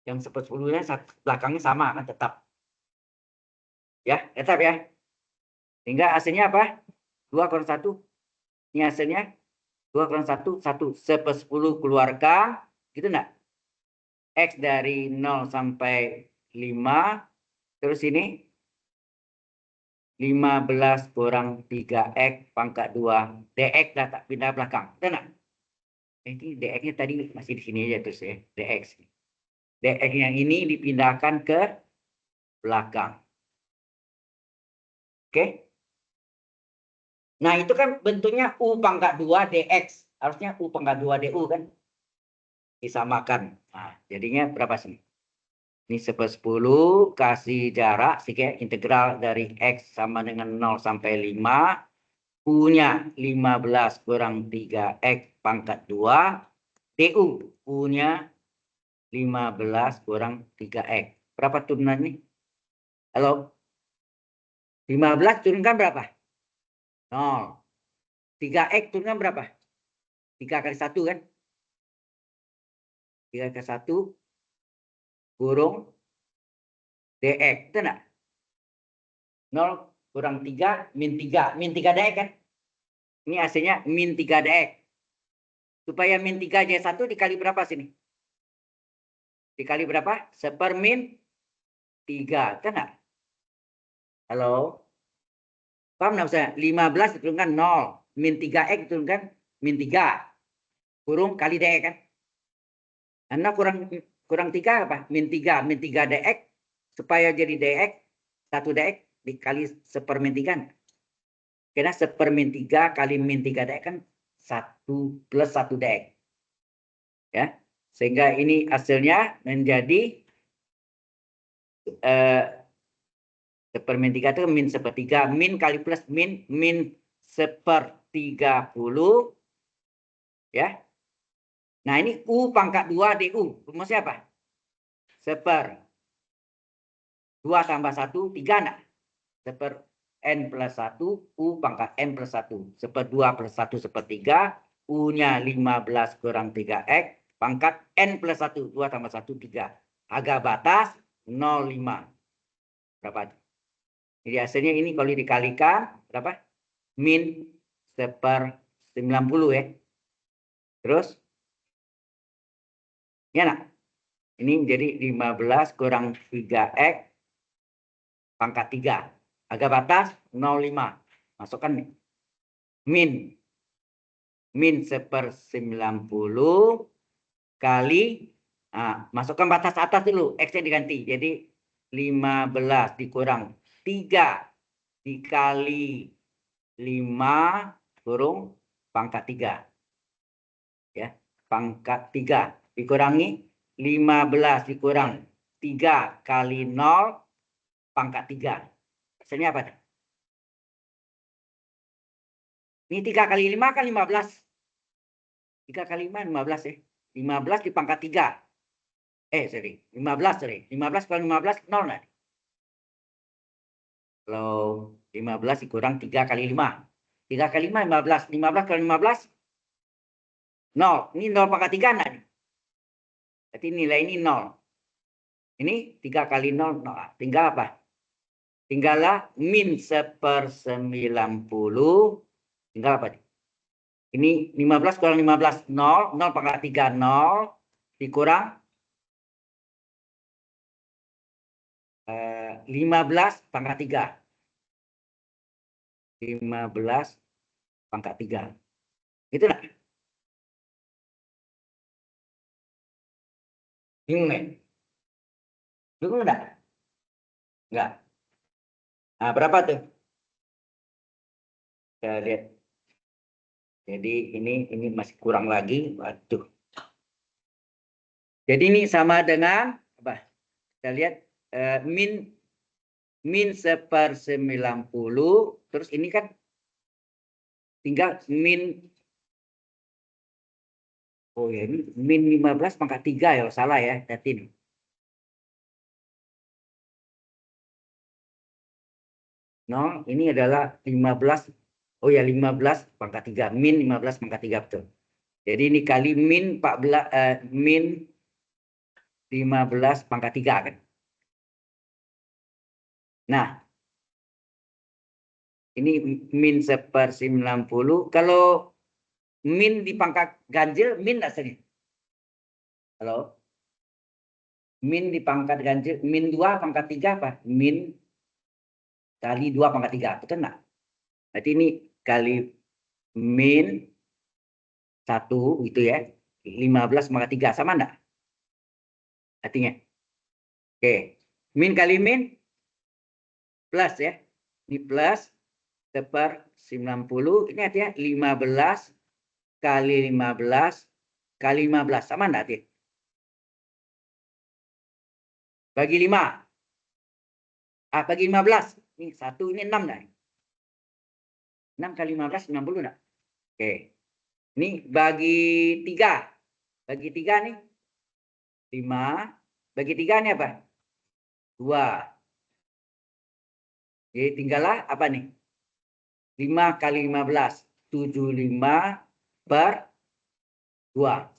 Yang 10-nya belakangnya sama kan tetap. Ya, tetap ya. Sehingga hasilnya apa? 2 kurang 1. Ini hasilnya 2 kurang 1, 1. 1/10 keluarkan. Gitu enggak? X dari 0 sampai 5. Terus ini 15 kurang 3X pangkat 2. dx dah tak pindah belakang. Betul enggak? Ini dx-nya tadi masih di sini aja terus ya. dx. dx yang ini dipindahkan ke belakang. Oke? Nah, itu kan bentuknya U pangkat 2 dx. Harusnya U pangkat 2 du kan? Disamakan. Nah, jadinya berapa sih? Ini 1/10 kasih jarak, integral dari X sama dengan 0 sampai 5. U-nya 15 kurang 3X pangkat 2. DU. U-nya 15 kurang 3X. Berapa turunannya? Halo? 15 turunkan berapa? 0. 3X turunkan berapa? 3 kali 1 kan? 3 kali 1 kurung dx. Itu enggak? 0 kurang 3 min 3. Min 3 dx kan? Ini hasilnya min 3 dx. Supaya min 3 jadi 1 dikali berapa sini? Dikali berapa? 1 min 3. Itu enggak? Halo? Paham enggak usah? 15 diturunkan 0. Min 3x diturunkan min 3. Kurung kali dx kan? Karena kurang 3 apa? Min 3. Min 3 dx. Supaya jadi dx. 1 dx dikali 1 min 3. Karena 1 min 3 kali min 3 dx kan 1 plus 1 dx. Ya. Sehingga ini hasilnya menjadi sepermin 3 itu min sepertiga. Min kali plus min. Min 1/30. Ya. Nah ini U pangkat 2 DU. Rumusnya apa? 1/2 tambah 1, 3 enggak? 1/n+1 U pangkat n plus 1. 1/2 plus 1 1/3. U-nya 15 kurang 3x. Pangkat n plus 1. 2 tambah 1, 3. Harga batas 0,5. Berapa? Jadi hasilnya ini kalau dikalikan berapa? Min 1/90 ya. Terus? Ya nak? Ini jadi 15 kurang 3x pangkat 3. Harga batas 0,5. Masukkan nih. Min 1/90 kali, masukkan batas atas dulu, X-nya diganti. Jadi 15 dikurang 3 dikali 5 kurung pangkat 3. Ya, pangkat 3 dikurangi 15 dikurang 3 kali 0 pangkat 3. Hasilnya apa? Ini 3 kali 5 kan 15. 3 kali 5 15 ya. 15 di pangkat 3. 15 kali 15 0 nggak? Kalau 15 dikurang 3 kali 5. 3 kali 5 15. 15 kali 15 0. Ini 0 pangkat 3 enggak? Berarti nilai ini 0. Ini 3 kali 0, 0. Tinggal apa? Tinggallah min 1/90. Tinggal apa? Ini 15 kurang 15, 0. 0 pangkat 3, 0. Dikurang 15 pangkat 3. 15 pangkat 3. Gitu enggak? Bingung ya? Bingung enggak? Enggak. Nah, berapa tuh? Kita lihat. Jadi ini masih kurang lagi. Waduh. Jadi ini sama dengan apa? Kita lihat min 1/90. Terus ini kan tinggal min. Oh ya, ini min 15 pangkat 3 ya, salah ya. Lihat ini. No, ini adalah 15. Oh ya, 15 pangkat 3. Min 15 pangkat 3 betul. Jadi ini kali min 14 min 15 pangkat 3 kan. Nah, ini min 1/90. Kalau min di pangkat ganjil, min enggak sini? Halo? Min di pangkat ganjil, min 2 pangkat 3 apa? Min kali 2 pangkat 3. Betul enggak? Berarti ini kali min 1 gitu ya. 15 pangkat 3. Sama enggak? Artinya. Oke. Min kali min plus ya. Ini plus 1/90. Ini artinya 15 kali 15 kali 15. Sama enggak artinya? Bagi 5. Bagi 15. Ini 1, ini 6 enggak? 6 kali 15, 60 enggak? Oke. Ini bagi 3. Bagi 3 nih. 5. Bagi 3 ini apa? 2. Jadi tinggallah apa nih? 5 kali 15. 75/2.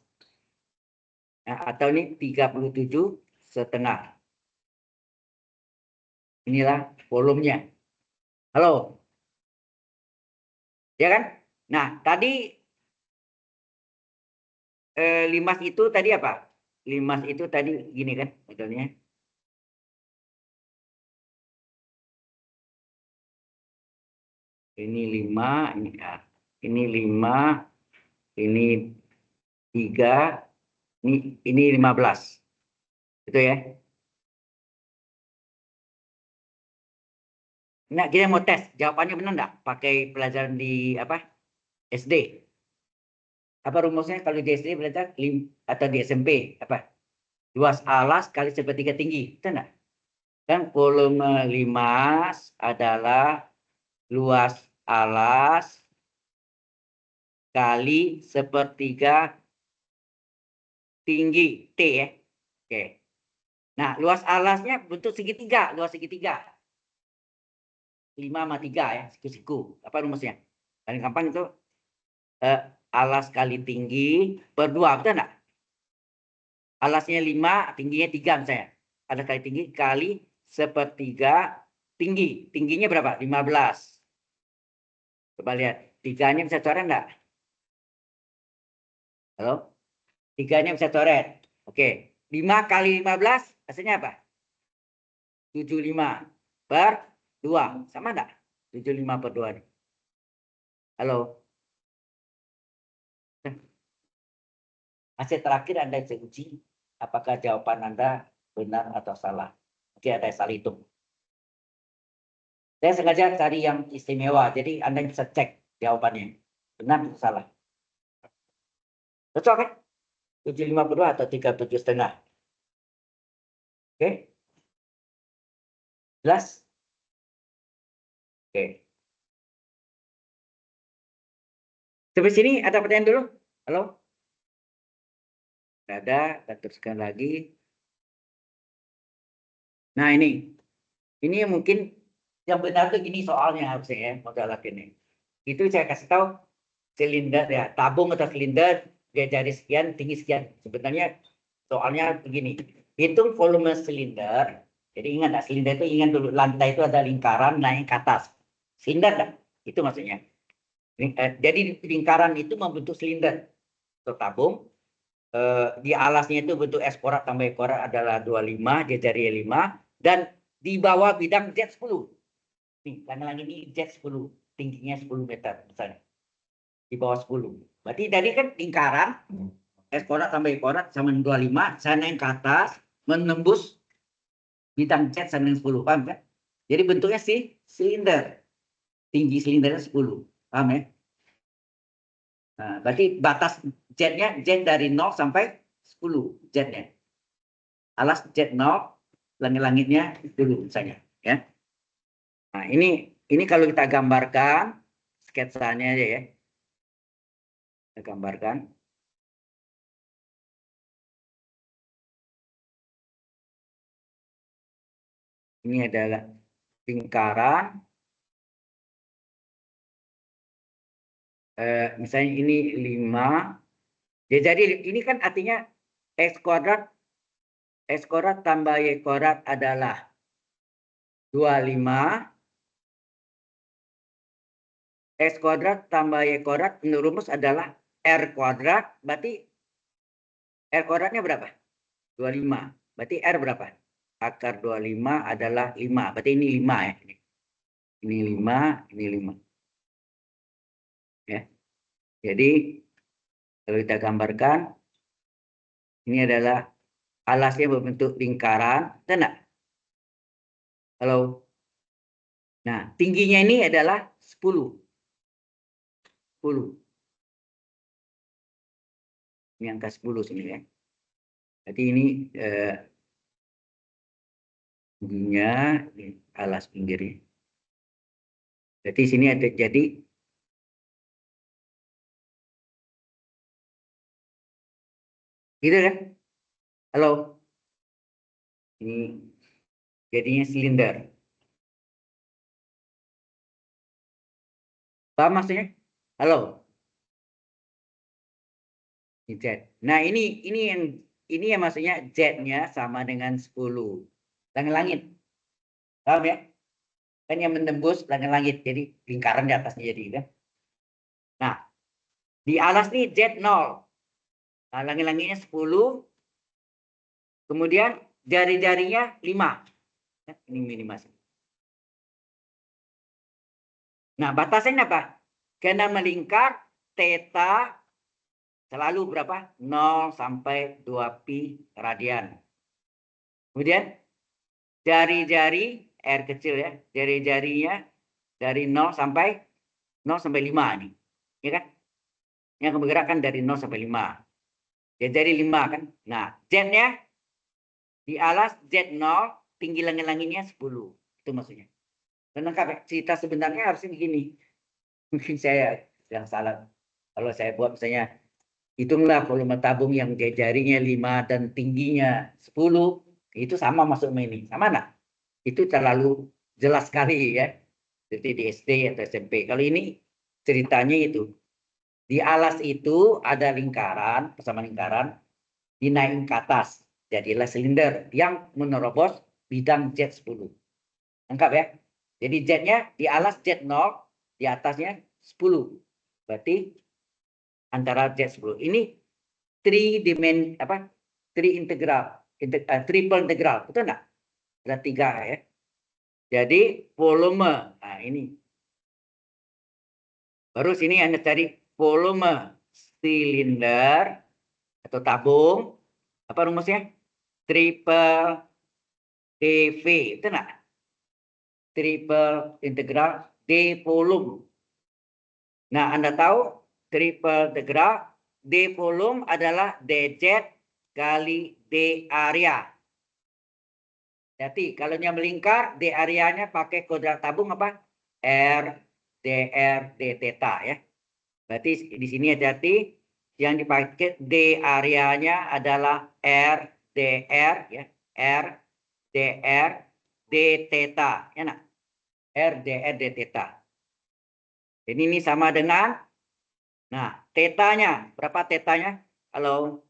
Nah, atau ini 37,5. Inilah volumenya. Halo? Ya kan? Nah, tadi limas itu tadi apa? Limas itu tadi gini kan modelnya. Ini 5, ini 5, ini 3, ini 15. Gitu ya. Nah, kita mau tes jawabannya benar enggak? Pakai pelajaran di apa? SD. Apa rumusnya kalau di SD belajar atau di SMP apa? Luas alas kali sepertiga tinggi, itu enggak? Kan volume limas adalah luas alas kali sepertiga tinggi T ya. Oke. Nah, luas alasnya bentuk segitiga, luas segitiga. 5 sama 3 ya, siku-siku. Apa rumusnya? Paling gampang itu alas kali tinggi per 2, betul enggak? Alasnya 5, tingginya 3 misalnya. Alas kali tinggi kali sepertiga tinggi. Tingginya berapa? 15. Coba lihat. 3-nya bisa coret enggak? Halo? 3-nya bisa coret. Oke. 5 kali 15 hasilnya apa? 75 per 2. Sama enggak? 75 per 2 nih. Halo? Hasil terakhir Anda bisa uji apakah jawaban Anda benar atau salah. Oke, ada salah hitung. Saya sengaja cari yang istimewa, jadi Anda bisa cek jawabannya. Benar atau salah. Cocok kan? 7,52 atau 37,5. Oke? Jelas? Oke. Sampai sini ada pertanyaan dulu? Halo? Tidak ada, kita teruskan lagi. Nah ini mungkin yang benar tuh gini soalnya harusnya ya, modal ini. Itu saya kasih tahu silinder ya, tabung atau silinder dia jari sekian, tinggi sekian. Sebenarnya soalnya begini, hitung volume silinder. Jadi ingat, silinder itu ingat dulu, lantai itu ada lingkaran naik ke atas. Silinder kan? Itu maksudnya. Jadi lingkaran itu membentuk silinder atau tabung. Di alasnya itu bentuk S korat tambah E korat adalah 25, dia jari 5. Dan di bawah bidang Z10. Nih, karena lagi ini Z10, tingginya 10 meter misalnya. Di bawah 10. Berarti tadi kan lingkaran, S korat tambah E korat sama 25, saya naik ke atas, menembus bidang Z sama 10, paham kan? Jadi bentuknya silinder. Tinggi silindernya 10, paham ya? Nah, berarti batas Z-nya Z dari 0 sampai 10 Z-nya. Alas Z0, langit-langitnya dulu misalnya, ya. Nah, ini kalau kita gambarkan sketsanya aja ya. Kita gambarkan. Ini adalah lingkaran. Misalnya ini 5. Ya, jadi ini kan artinya X kuadrat tambah Y kuadrat adalah 25. X kuadrat tambah Y kuadrat menurut rumus adalah R kuadrat. Berarti R kuadratnya berapa? 25. Berarti R berapa? Akar 25 adalah 5. Berarti ini 5 ya. Ini 5, ini 5. Ya. Jadi kalau kita gambarkan, ini adalah alasnya berbentuk lingkaran. Benar? Halo? Nah, tingginya ini adalah 10. 10. Ini angka 10 sini ya. Jadi ini tingginya, alas pinggirnya. Jadi sini ada jadi gitu kan? Halo? Ini jadinya silinder. Paham maksudnya? Halo? Z. Nah, ini yang maksudnya Z-nya sama dengan 10. Langit-langit. Paham ya? Kan yang menembus langit-langit. Jadi lingkaran di atasnya jadi kan. Nah, di alas nih Z0. Nah, langit-langitnya 10. Kemudian jari-jarinya 5. Ini minimal. Nah, batasannya apa? Karena melingkar theta selalu berapa? 0 sampai 2 pi radian. Kemudian jari-jari R kecil ya, jari-jarinya dari 0 sampai 5 nih. Ya kan? Yang bergerak kan dari 0 sampai 5. Ya, jadi 5 kan. Nah, Z-nya di alas Z0 tinggi langit-langitnya 10. Itu maksudnya. Dan lengkap ya. Cerita sebenarnya harusnya begini. Mungkin saya yang salah. Kalau saya buat misalnya, hitunglah volume tabung yang jaringnya 5 dan tingginya 10. Itu sama masuk ini. Sama nggak? Itu terlalu jelas sekali ya. Jadi di SD atau SMP. Kalau ini ceritanya itu. Di alas itu ada lingkaran, bersama lingkaran, dinaikin ke atas. Jadilah silinder yang menerobos bidang jet 10. Lengkap ya. Jadi jetnya di alas jet 0, di atasnya 10. Berarti antara jet 10. Ini triple integral. Betul enggak? Ada 3 ya. Jadi volume. Nah, ini. Baru sini Anda cari volume silinder atau tabung. Apa rumusnya? Triple dV. Itu enggak? Triple integral D volume. Nah, Anda tahu triple integral D volume adalah dz kali D area. Jadi kalau nya melingkar, D areanya pakai kodrat tabung apa? R, dr, d theta ya. Berarti di sini hati-hati yang dipakai D areanya adalah R, dr ya. R, dr, d theta ya nak? R, dr, d theta. Jadi ini sama dengan, nah, tetanya, berapa tetanya? Kalau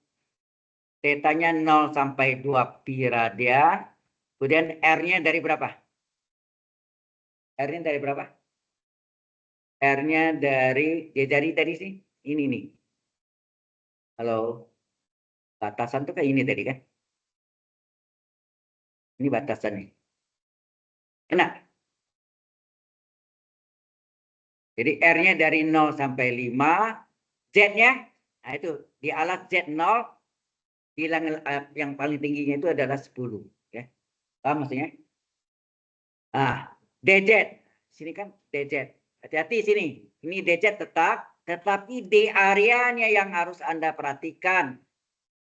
tetanya 0 sampai 2 pi radian, kemudian R-nya dari berapa? R-nya dari berapa? R-nya dari, ya dari sini, ini nih. Kalau batasan tuh kayak ini tadi kan? Ini batasan nih. Enak. Jadi R-nya dari 0 sampai 5, Z-nya, nah itu di alat Z0, yang paling tingginya itu adalah 10. Ya. Paham maksudnya? Nah, DZ. Sini kan DZ. Hati-hati sini. Ini DZ tetap, tetapi D areanya yang harus Anda perhatikan.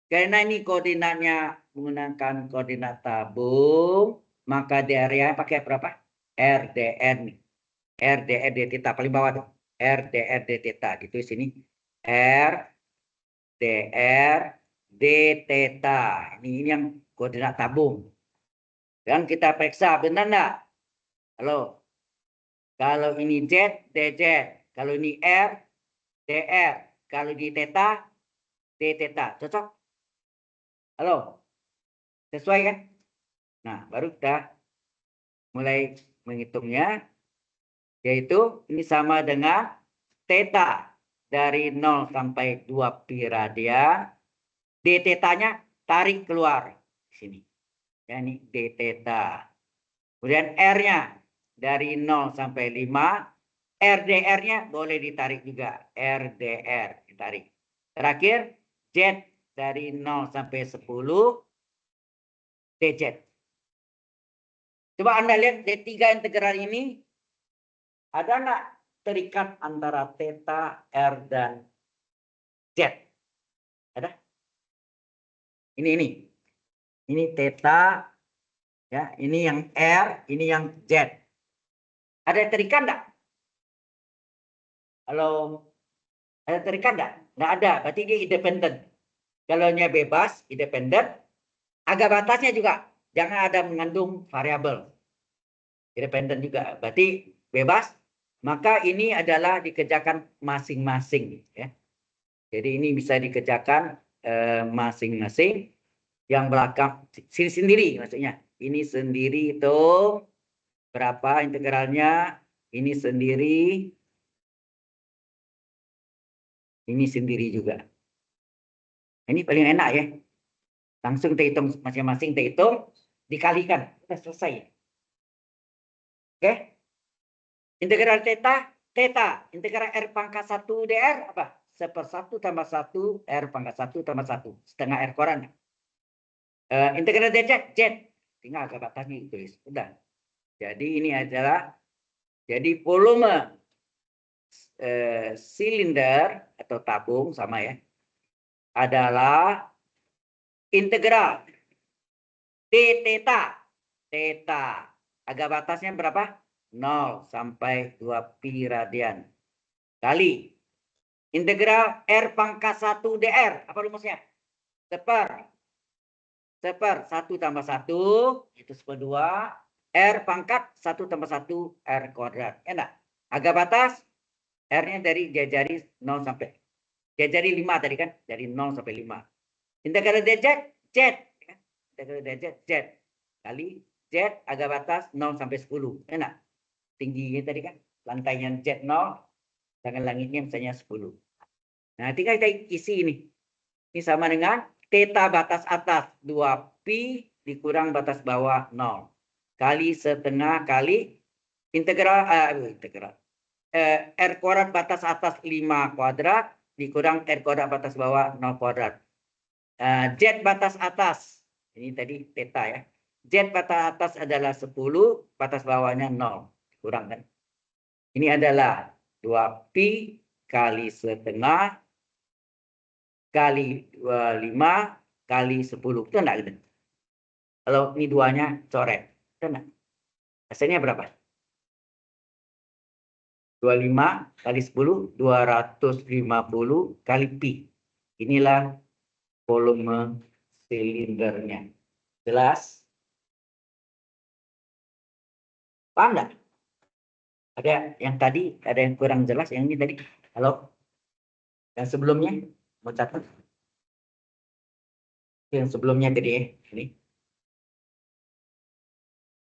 Karena ini koordinatnya menggunakan koordinat tabung, maka D area pakai berapa? RDR nih. RDR D theta paling bawah tuh. RDR D theta gitu sini. RDR D theta. Ini yang koordinat tabung. Dan kita periksa benar enggak? Halo. Kalau ini Z, DZ. Kalau ini R, DR. Kalau di theta, D theta. Cocok? Halo? Sesuai kan? Nah, baru kita mulai menghitungnya. Yaitu ini sama dengan theta. Dari 0 sampai 2 pi radian. D theta-nya tarik keluar. Sini. Ya, ini D theta. Kemudian R-nya dari 0 sampai 5. RDR-nya boleh ditarik juga. RDR ditarik. Terakhir, Z dari 0 sampai 10. DZ. Coba Anda lihat D3 integral ini. Ada nggak terikat antara theta, R, dan Z? Ada? Ini. Ini theta. Ya, ini yang R, ini yang Z. Ada terikat nggak? Kalau ada terikat nggak? Nggak ada, berarti dia independen. Kalau nya bebas, independen, agak batasnya juga. Jangan ada mengandung variabel. Independen juga. Berarti bebas. Maka ini adalah dikerjakan masing-masing. Ya. Jadi ini bisa dikerjakan masing-masing. Yang belakang sendiri maksudnya. Ini sendiri itu berapa integralnya. Ini sendiri. Ini sendiri juga. Ini paling enak ya. Langsung kita hitung masing-masing, kita hitung, dikalikan. Sudah selesai. Oke. Integral theta, theta. Integral R pangkat 1 dr apa? 1/1 tambah 1 R pangkat 1 tambah 1. Setengah R koran. Integral dz, Z. Tinggal agak batasnya ditulis. Udah. Jadi ini adalah, jadi volume silinder atau tabung sama ya. Adalah integral d theta Theta. Agak batasnya berapa? 0 sampai 2 pi radian. Kali integral R pangkat 1 dr. Apa rumusnya? Seper 1 tambah 1 itu seper 2. R pangkat 1 tambah 1 R kuadrat. Enak. Agak batas R-nya dari jari 0 sampai jari 5 tadi kan? Dari 0 sampai 5. Integral dz Z. Integral dz Z. Kali Z agak batas 0 sampai 10. Enak. Tingginya tadi kan? Lantainya Z 0. Dengan langitnya misalnya 10. Nah, tinggal kita isi ini. Ini sama dengan theta batas atas 2pi dikurang batas bawah 0. Kali setengah kali integral R kuadrat batas atas 5 kuadrat dikurang R kuadrat batas bawah 0 kuadrat. Z batas atas, ini tadi theta ya. Z batas atas adalah 10, batas bawahnya 0. Kurang kan? Ini adalah 2pi kali setengah kali 25 kali 10. Itu enggak gitu? Kalau ini duanya coret. Itu enggak? Hasilnya berapa? 25 kali 10, 250 kali pi. Inilah volume silindernya. Jelas? Paham nggak? Ada yang tadi, ada yang kurang jelas. Yang ini tadi. Halo? Yang sebelumnya? Mau catat? Yang sebelumnya tadi ya. Ini.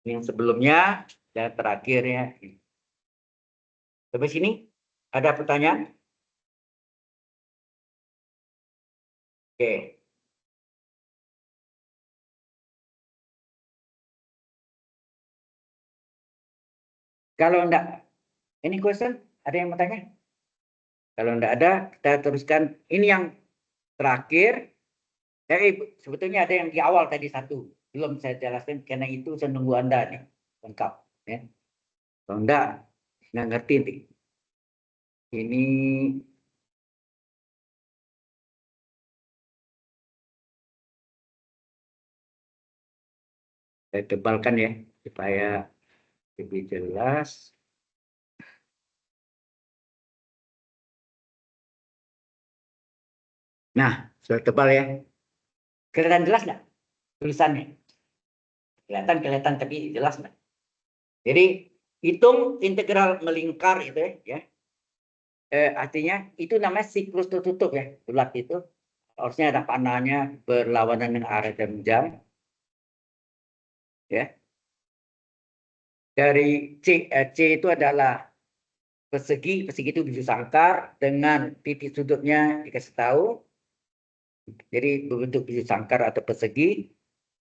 Yang sebelumnya dan terakhirnya. Sampai sini ada pertanyaan? Oke. Kalau enggak, ini question, ada yang mau tanya? Kalau enggak ada, kita teruskan. Ini yang terakhir. Sebetulnya ada yang di awal tadi satu. Belum saya jelaskan, karena itu saya nunggu Anda nih. Lengkap. Ya. Kalau enggak, nggak ngerti nih. Ini saya tebalkan ya, supaya lebih jelas. Nah, sudah tebal ya. Kelihatan jelas nggak tulisannya? Kelihatan, tapi jelas nggak? Jadi, hitung integral melingkar itu ya. Artinya itu namanya siklus tertutup ya. Bulat itu. Harusnya ada panahnya berlawanan dengan arah jam. Ya. Dari C itu adalah persegi itu biju sangkar dengan titik sudutnya dikasih tahu. Jadi berbentuk biju sangkar atau persegi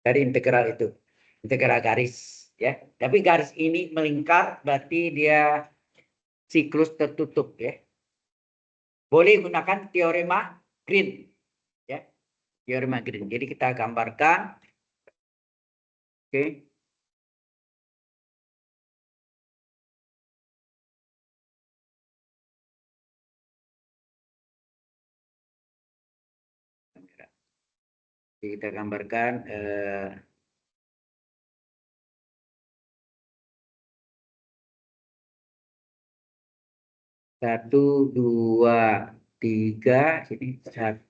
dari integral itu, integral garis ya. Tapi garis ini melingkar berarti dia siklus tertutup ya. Boleh gunakan teorema Green ya. Teorema Green. Jadi kita gambarkan. Oke. Jadi kita gambarkan 1, 2, 3 sini 1,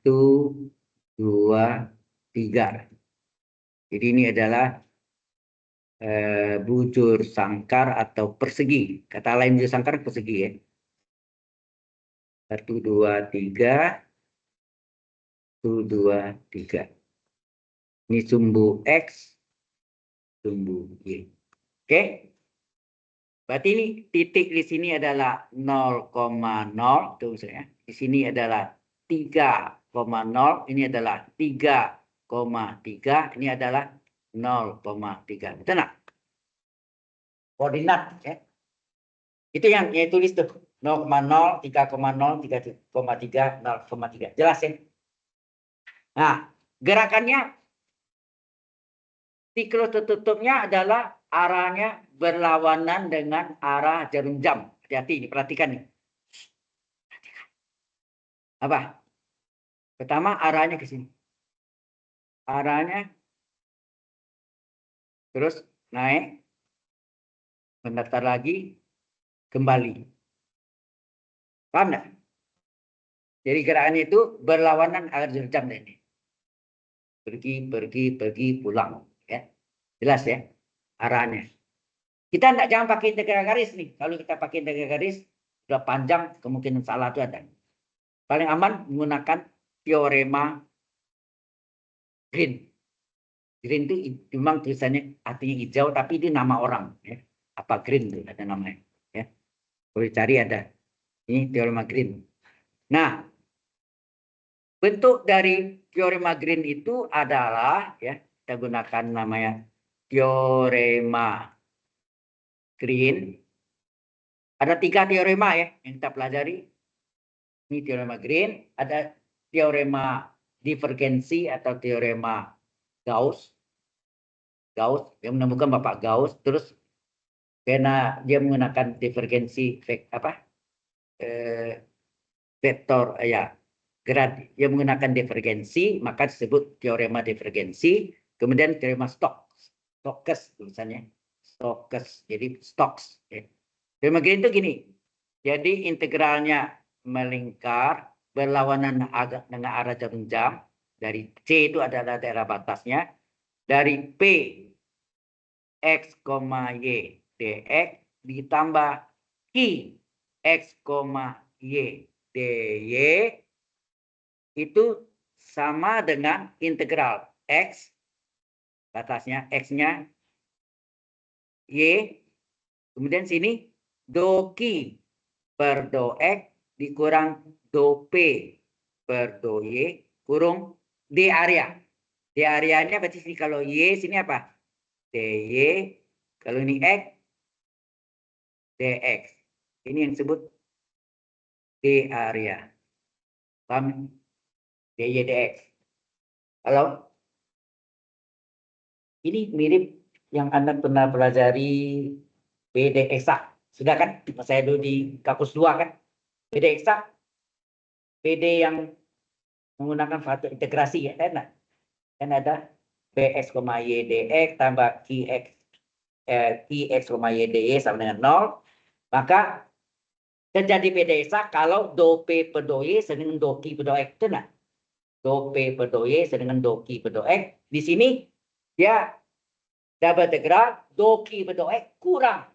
2, 3. Jadi ini adalah bujur sangkar atau persegi. Kata lain bujur sangkar persegi ya. 1, 2, 3. 1, 2, 3. Ini sumbu X, sumbu Y. Oke. Berarti ini titik di sini adalah 0,0. Tuh misalnya. Di sini adalah 3,0. Ini adalah 3,3. Ini adalah 0,3. Betul nggak? Koordinat ya. Itu yang saya tulis tuh. 0,0, 3,0, 3,3, 0,3. Jelas ya? Nah, gerakannya siklus tertutupnya adalah arahnya berlawanan dengan arah jarum jam. Hati-hati, diperhatikan nih. Apa? Pertama arahnya ke sini. Arahnya terus naik, mendaftar lagi, kembali. Paham nggak? Jadi gerakan itu berlawanan arah jam ini. Pergi, pulang. Ya. Jelas ya arahnya. Kita jangan pakai integral garis nih. Kalau kita pakai integral garis, sudah panjang, kemungkinan salah itu ada. Paling aman menggunakan teorema Green. Green itu memang tulisannya artinya hijau, tapi itu nama orang. Ya. Apa Green itu ada namanya. Ya. Boleh cari ada. Ini teorema Green. Nah, bentuk dari teorema Green itu adalah, ya, kita gunakan namanya teorema Green. Ada 3 teorema ya yang kita pelajari. Ini teorema Green. Ada teorema divergensi atau teorema Gauss. Gauss yang menemukan Bapak Gauss. Terus karena dia menggunakan divergensi vektor ya dia menggunakan divergensi, maka disebut teorema divergensi. Kemudian teorema Stokes tulisannya Stokes, jadi Stokes. Ya. Teorema Green itu gini, jadi integralnya melingkar berlawanan dengan arah jarum jam. Dari C itu adalah daerah batasnya. Dari P X, Y dx ditambah Q X, Y dy itu sama dengan integral X, batasnya X-nya Y, kemudian sini do Q per do X dikurang do P per do Y kurung D area. D areanya berarti sini kalau Y sini apa? dy, kalau ini X, dx. Ini yang disebut D area. Paham? dy dx. Halo? Ini mirip yang Anda pernah pelajari PD eksak. Sudah kan? Saya dulu di kampus 2 kan? PD eksak. PD yang menggunakan faktor integrasi ya kan? Kan ada Bx, Y dx tambah Qx, y dy sama dengan 0. Maka terjadi PD eksak kalau do P per do Y sama dengan do Q per do X. Benar? Do P per do Y sama dengan do Q per do X. Di sini dia double integral do Q per do X kurang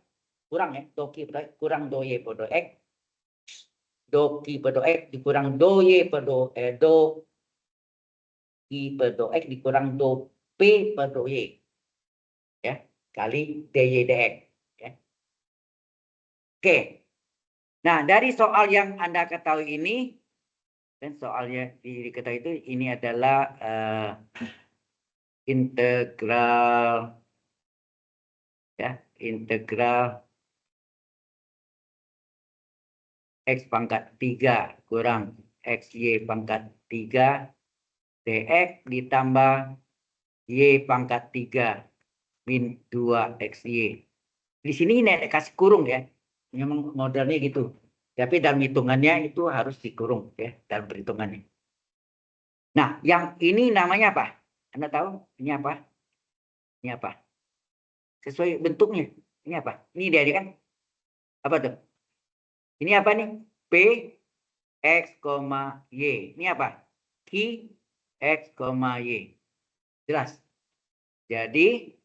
ya, do Q per do X kurang do Y per do X. Do Q per do X dikurang do Y per do Q per do X dikurang do P per do Y. Ya, kali dy dx. Ya. Oke. Nah, dari soal yang Anda ketahui ini, dan soalnya diketahui itu, ini adalah integral, ya, integral X pangkat 3 kurang XY pangkat 3 dx ditambah Y pangkat 3 min 2 XY. Di sini ini kasih kurung ya. Memang modelnya gitu. Tapi dalam hitungannya itu harus dikurung ya dalam perhitungannya. Nah, yang ini namanya apa? Anda tahu ini apa? Ini apa? Sesuai bentuknya. Ini apa? Ini dia kan? Apa tuh? Ini apa nih? P X, Y. Ini apa? Q X, Y. Jelas? Jadi,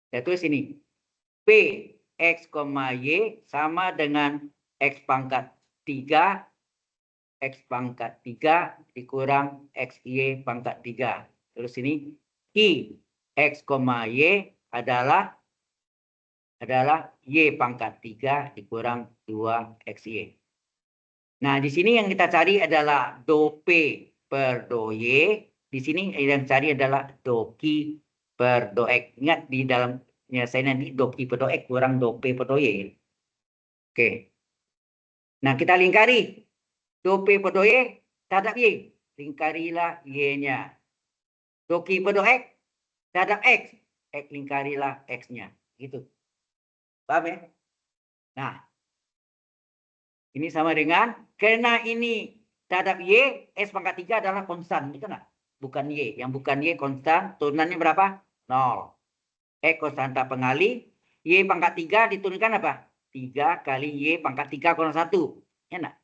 saya tulis ini. P X, Y sama dengan X pangkat 3. X pangkat 3 dikurang XY pangkat 3. Terus ini I X, Y adalah Y pangkat 3 dikurang 2 XY. Nah, di sini yang kita cari adalah do P per do Y. Di sini yang cari adalah do Q per do X. Ingat di dalamnya saya nanti do Q per do X kurang do P per do Y. Oke. Nah, kita lingkari. Do P per do Y terhadap Y. Lingkarilah Y-nya. Do Q per do X terhadap X. Lingkarilah X-nya. Gitu. Paham ya? Nah, ini sama dengan, karena ini terhadap Y, S pangkat 3 adalah konstan. Itu enggak? Bukan Y. Yang bukan Y konstan, turunannya berapa? 0. X konstanta pengali. Y pangkat 3 diturunkan apa? 3 kali Y pangkat 3 kurang 1. Ya enggak?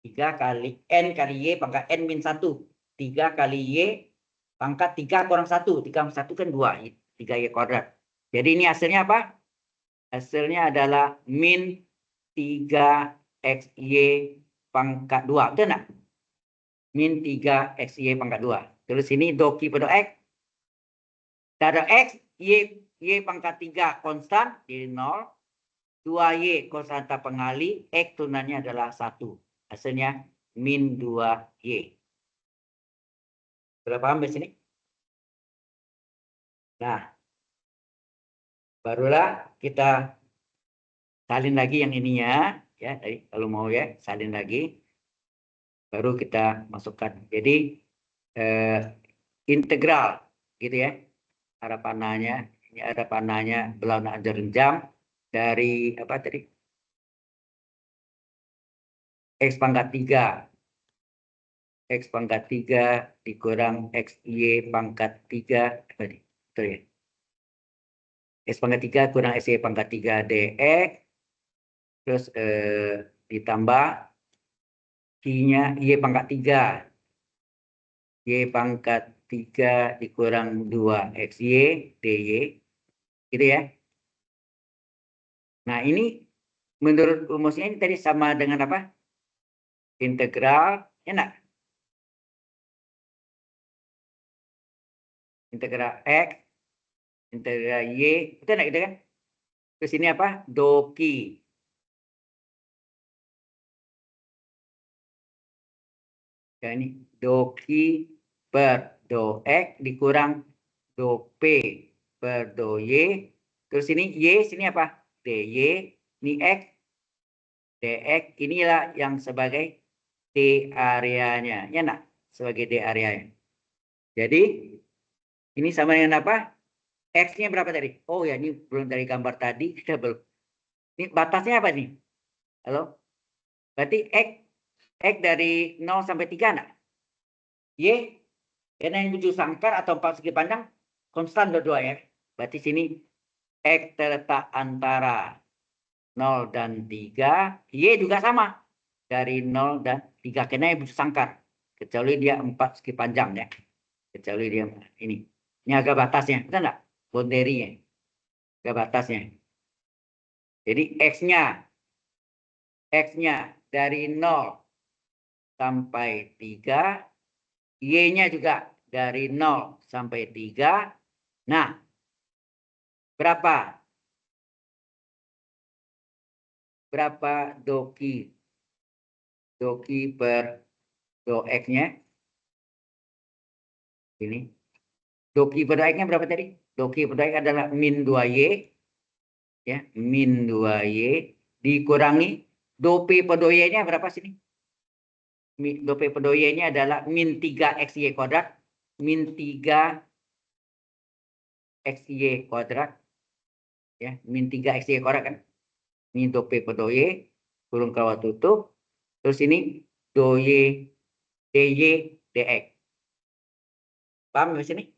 3 kali N kali Y pangkat N min 1. 3 kali Y pangkat 3 kurang 1. 3 kurang 1 kan 2. 3Y kuadrat. Jadi ini hasilnya apa? Hasilnya adalah min 3XY pangkat 2. Betul enggak? Min 3XY pangkat 2. Terus ini doki pada X. Ada X, Y pangkat 3 konstan, jadi 0. 2Y konstanta pengali, X turunannya adalah 1. Hasilnya min 2Y. Sudah paham di sini? Nah, barulah kita salin lagi yang ininya. Ya, tadi kalau mau ya, salin lagi. Baru kita masukkan. Jadi, integral, gitu ya. Arah panahnya, ini arah panahnya berlawanan jam dari apa tadi? X pangkat 3. X pangkat 3 dikurang XY pangkat 3. Apa nih? Betul ya? X pangkat 3 kurang XY pangkat 3 dx. Terus ditambah Y-nya Y pangkat 3. Y pangkat 3 dikurang 2 XY dy. Gitu ya. Nah, ini menurut rumusnya ini tadi sama dengan apa? Integral, enak. Integral X, integral Y, itu enak gitu kan? Terus ini apa? Doki. Ya, ini doki per do X dikurang do P per do Y. Terus ini Y, sini apa? dy. Ini X, dx. Inilah yang sebagai D areanya. Ya nak? Sebagai D areanya. Jadi, ini sama dengan apa? X-nya berapa tadi? Oh ya, ini belum dari gambar tadi. Kita belum. Ini batasnya apa nih? Halo? Berarti X dari 0 sampai 3 enggak? Y, karena yang 7 sangkar atau 4 segi pandang, konstan dua-dua ya. Berarti sini X terletak antara 0 dan 3. Y juga sama. Dari 0 dan 3. Karena yang 7 sangkar. Kecuali dia 4 segi panjang ya. Kecuali dia ini. Ini agak batasnya. Betul enggak? Boundary-nya. Agak batasnya. Jadi X-nya dari 0 sampai 3, Y-nya juga dari 0 sampai 3. Nah, berapa doki per do X-nya? Ini. Doki per do X-nya berapa tadi? Doki per do X adalah min 2Y. Ya, min 2Y dikurangi do P per do Y-nya berapa sini? Do P per do Y-nya adalah min 3XY kuadrat. Min 3XY kuadrat. Ya, min 3XY kuadrat kan? Ini do P per do Y. Kurung kawat tutup. Terus ini do Y dy dx. Paham di sini?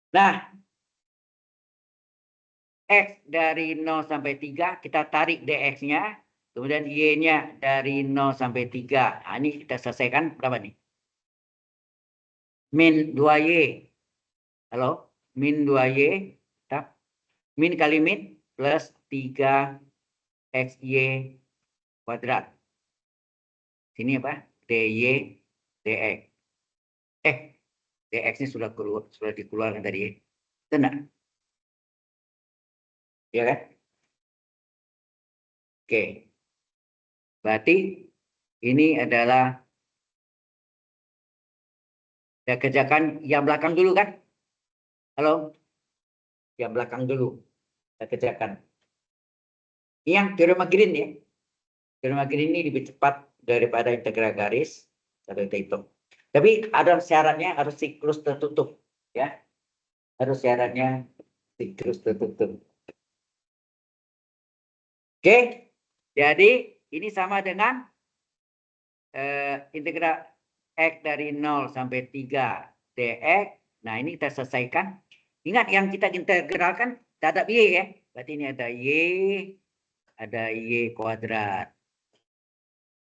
Nah, X dari 0 sampai 3, kita tarik dx-nya. Kemudian Y-nya dari 0 sampai 3. Nah, ini kita selesaikan berapa nih? Min 2Y. Halo? Min 2Y. Min kali min plus 3XY kuadrat. Sini apa? dy dx. Dx-nya sudah dikeluarkan tadi. Tenang. Ya kan? Oke. Berarti ini adalah ya kerjakan yang belakang dulu kan? Halo? Yang belakang dulu. Kita kerjakan. Yang teorema Green ya. Teorema Green ini lebih cepat daripada integral garis. Kita hitung. Tapi ada syaratnya harus siklus tertutup. Ya. Harus syaratnya siklus tertutup. Oke. Jadi ini sama dengan integral X dari 0 sampai 3 dx. Nah, ini kita selesaikan. Ingat yang kita integralkan terhadap Y ya. Berarti ini ada Y kuadrat.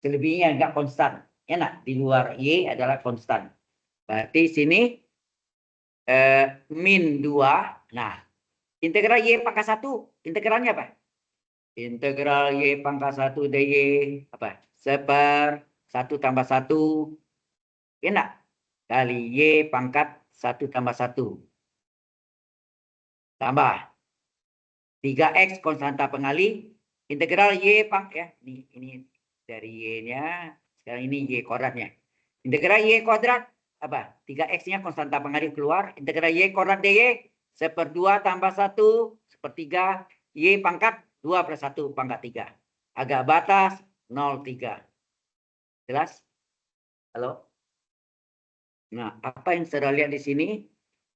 Selebihnya enggak konstan. Enak, di luar Y adalah konstan. Berarti sini min 2. Nah, integral Y pangkat 1. Integralnya apa? Integral Y pangkat 1 dy apa? 1/1 tambah 1. Enak. Kali Y pangkat 1 tambah 1. Tambah 3x konstanta pengali. Integral Y ya. Ini dari Y-nya. Sekarang ini Y kuadratnya. Integral Y kuadrat apa? 3x-nya konstanta pengali keluar. Integral Y kuadrat dy 1/2 tambah 1 1/3 Y pangkat 2/1 pangkat 3. Agak batas 0,3. Jelas? Halo? Nah, apa yang saudara lihat di sini?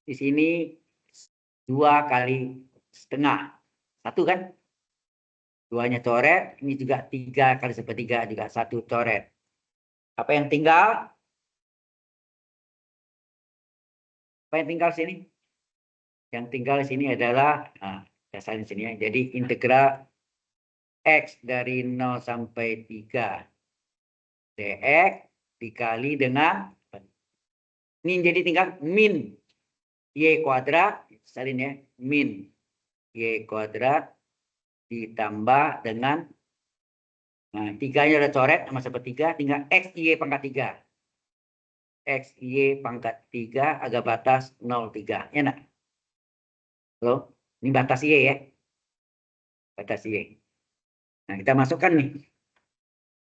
Di sini 2 kali setengah. 1 kan? 2-nya coret. Ini juga 3 kali 1/3 juga 1 coret. Apa yang tinggal? Apa yang tinggal sini? Yang tinggal di sini adalah, nah, dasarnya sini ya. Jadi integral x dari 0 sampai 3 dx dikali dengan, ini jadi tinggal min y kuadrat, salin ya, min y kuadrat ditambah dengan, nah 3-nya udah coret sama 1/3, tinggal x y pangkat 3. X y pangkat 3 agak batas 0,3. Enak. Loh, ini batas y ya. Batas y. Nah, kita masukkan nih.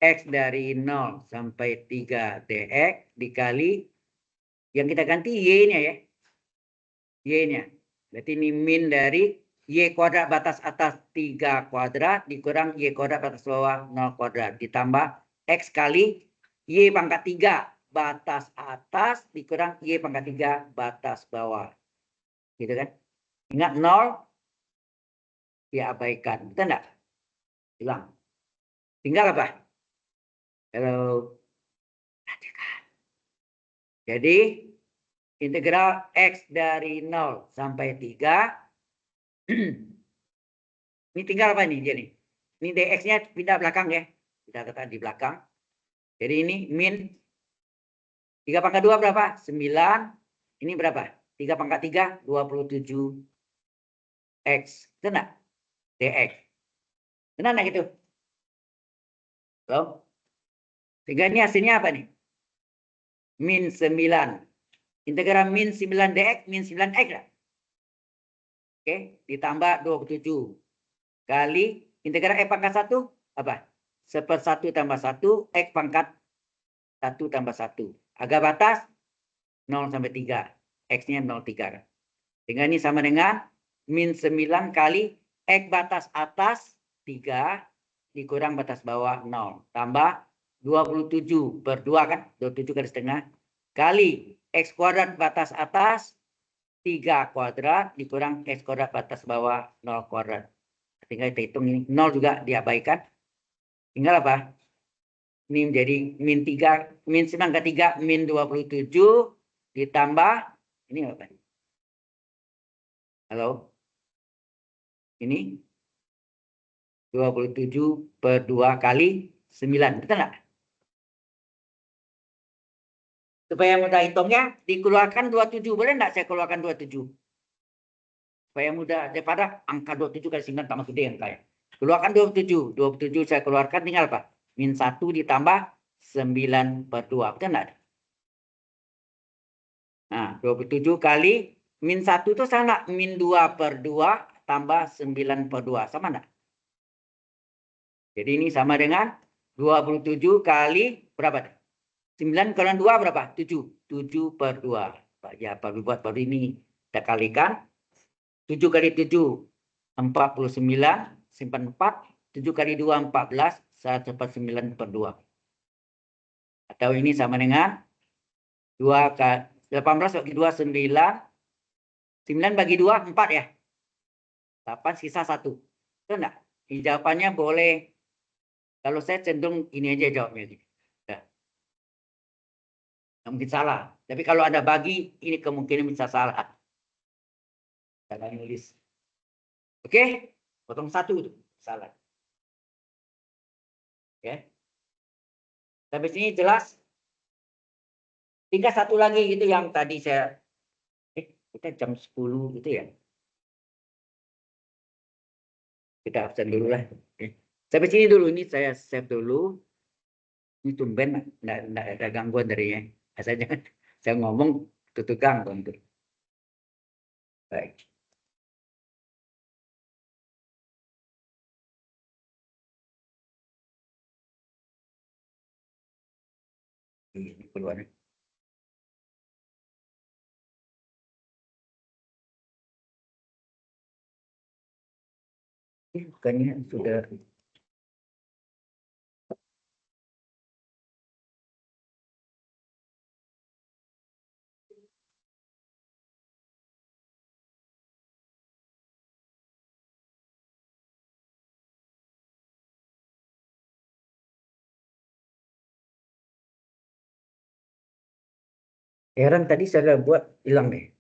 X dari 0 sampai 3 dx dikali, yang kita ganti y-nya ya. Y-nya. Berarti ini min dari y kuadrat batas atas 3 kuadrat dikurang y kuadrat batas bawah 0 kuadrat. Ditambah x kali y pangkat 3 batas atas dikurang y pangkat 3 batas bawah. Gitu kan? Ingat 0 diabaikan. Betul enggak? Hilang. Tinggal apa? Kalau jadi integral x dari 0 sampai 3. Ini tinggal apa nih dia nih? Ini dx-nya pindah belakang ya. Kita katakan di belakang. Jadi ini min 3 pangkat 2 berapa? 9. Ini berapa? 3 pangkat 3, 27 x. Betul enggak? Dx. Benar enggak gitu? Loh? Sehingga ini hasilnya apa nih? Min 9. Integral min 9 dx, min 9 x lah. Oke, ditambah 27. Kali integral x pangkat 1, apa? 1/1 tambah 1, x pangkat 1 tambah 1. Agak batas 0 sampai 3. X-nya 0,3. Sehingga ini sama dengan min 9 kali x batas atas 3 dikurang batas bawah 0. Tambah 27/2 kan? 27 kali setengah. Kali x kuadrat batas atas 3 kuadrat dikurang x kuadrat batas bawah 0 kuadrat. Tinggal kita hitung ini. 0 juga diabaikan. Tinggal apa? Ini menjadi min 3, min 9 ke 3, min 27 ditambah, ini apa? Halo? Ini 27/2 kali 9. Betul nggak? Supaya mudah hitungnya, dikeluarkan 27. Boleh nggak saya keluarkan 27? Supaya mudah, daripada angka 27 kali 9 tambah gede yang kaya. Keluarkan 27. 27 saya keluarkan, tinggal apa? Min 1 ditambah 9/2. Betul nggak? Nah, 27 kali min 1 itu sama. Min 2/2 tambah 9/2. Sama enggak? Jadi ini sama dengan 27 kali berapa? 9 kali 2 berapa? 7. 7/2. Ya, baru buat baru ini kita kalikan. 7 kali 7, 49. Simpan 4. 7 kali 2, 14. 1/9/2. Atau ini sama dengan 2 kali 18 bagi 2, 9. 9 bagi 2, 4 ya. 8 sisa 1. Itu enggak? Ini jawabannya boleh. Kalau saya cenderung ini aja jawabnya. Ya. Nggak mungkin salah. Tapi kalau ada bagi, ini kemungkinan bisa salah. Salah nulis. Oke, potong satu itu salah. Ya. Sampai sini jelas. Tinggal satu lagi itu yang tadi saya kita jam 10 gitu ya. Kita absen dulu lah. Oke. Sampai sini dulu, ini saya save dulu. Ini tumben enggak ada gangguan darinya. Asalnya saya ngomong tutup gangguan tuh. Baik. Ini keluar. Bukannya sudah. Heran tadi saya buat hilang nih.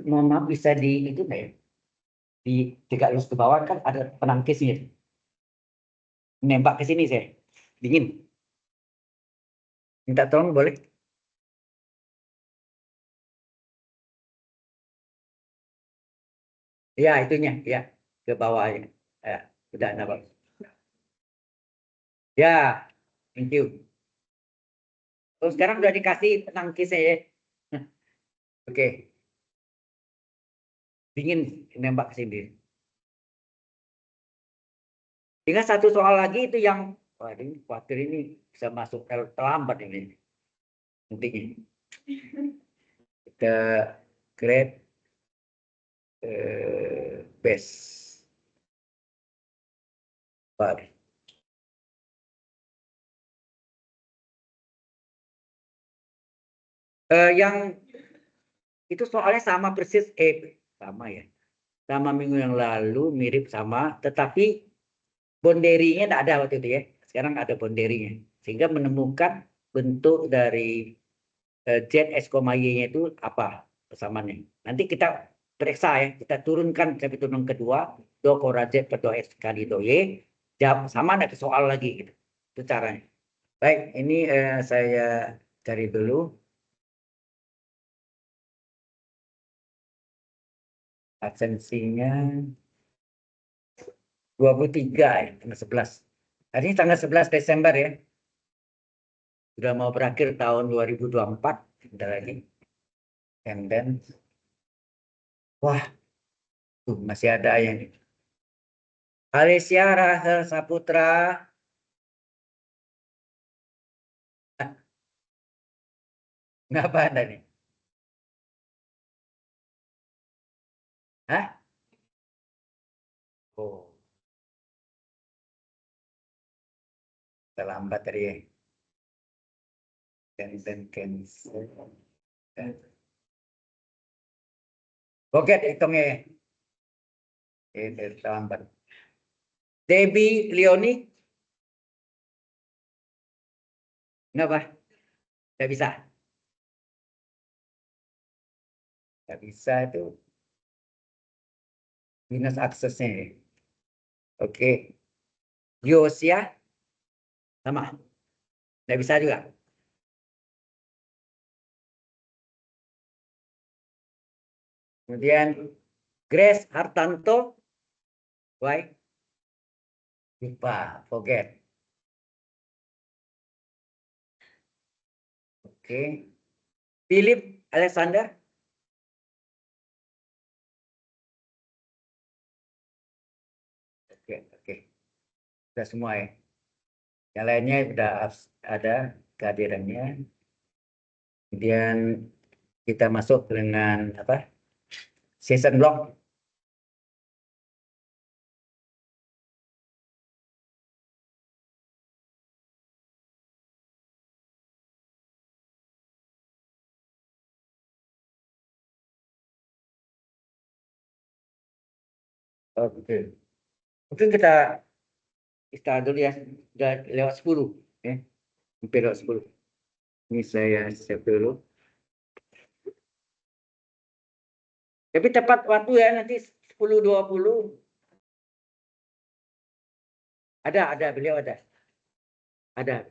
Mohon maaf, bisa di itu nggak ya? Di tegak lurus ke bawah kan ada penangkisnya. Nembak ke sini saya. Dingin. Minta tolong boleh? Ya, itunya, ya. Ke bawah ya. Ya, udah nambah. Ya, thank you. Oh, sekarang udah dikasih penangkisnya ya. Oke, dingin nembak ke sini. Tinggal satu soal lagi itu yang, wah ini khawatir ini bisa masuk terlambat ini. Nantinya. Kita create base. Baru. Yang itu soalnya sama persis, sama ya. Sama minggu yang lalu, mirip sama, tetapi boundary-nya tidak ada waktu itu ya. Sekarang ada boundary-nya. Sehingga menemukan bentuk dari Z, S, Y-nya itu apa persamaannya. Nanti kita periksa ya, kita turunkan sampai turun kedua, do kora Z per do S kali do Y, jawab sama ada soal lagi gitu. Itu caranya. Baik, ini saya cari dulu. Absensinya 23 ya, tanggal 11. Hari ini tanggal 11 Desember ya. Sudah mau berakhir tahun 2024. Bentar lagi. And then, wah, tuh masih ada yang ini. Alicia Rahel Saputra. Ngapa Anda nih? Hah? Oh, terlambat tadi ya. Cancel. Oke, hitungnya ya. Terlambat. Debbie Leoni. Ngapa? Nggak bisa. Nggak bisa itu. Minus aksesnya ya. Oke. Yosia. Sama. Nggak bisa juga. Kemudian Grace Hartanto. Why? Lupa. Forget. Oke. Philip Alexander. Oke, oke. Sudah semua ya. Yang lainnya sudah ada kehadirannya. Kemudian kita masuk dengan apa? Season block. Oke. Mungkin kita istirahat dulu ya. Sudah lewat 10. Ya. Hampir lewat 10. Ini saya save dulu. Tapi tepat waktu ya, nanti 10.20. Ada, beliau ada. Ada.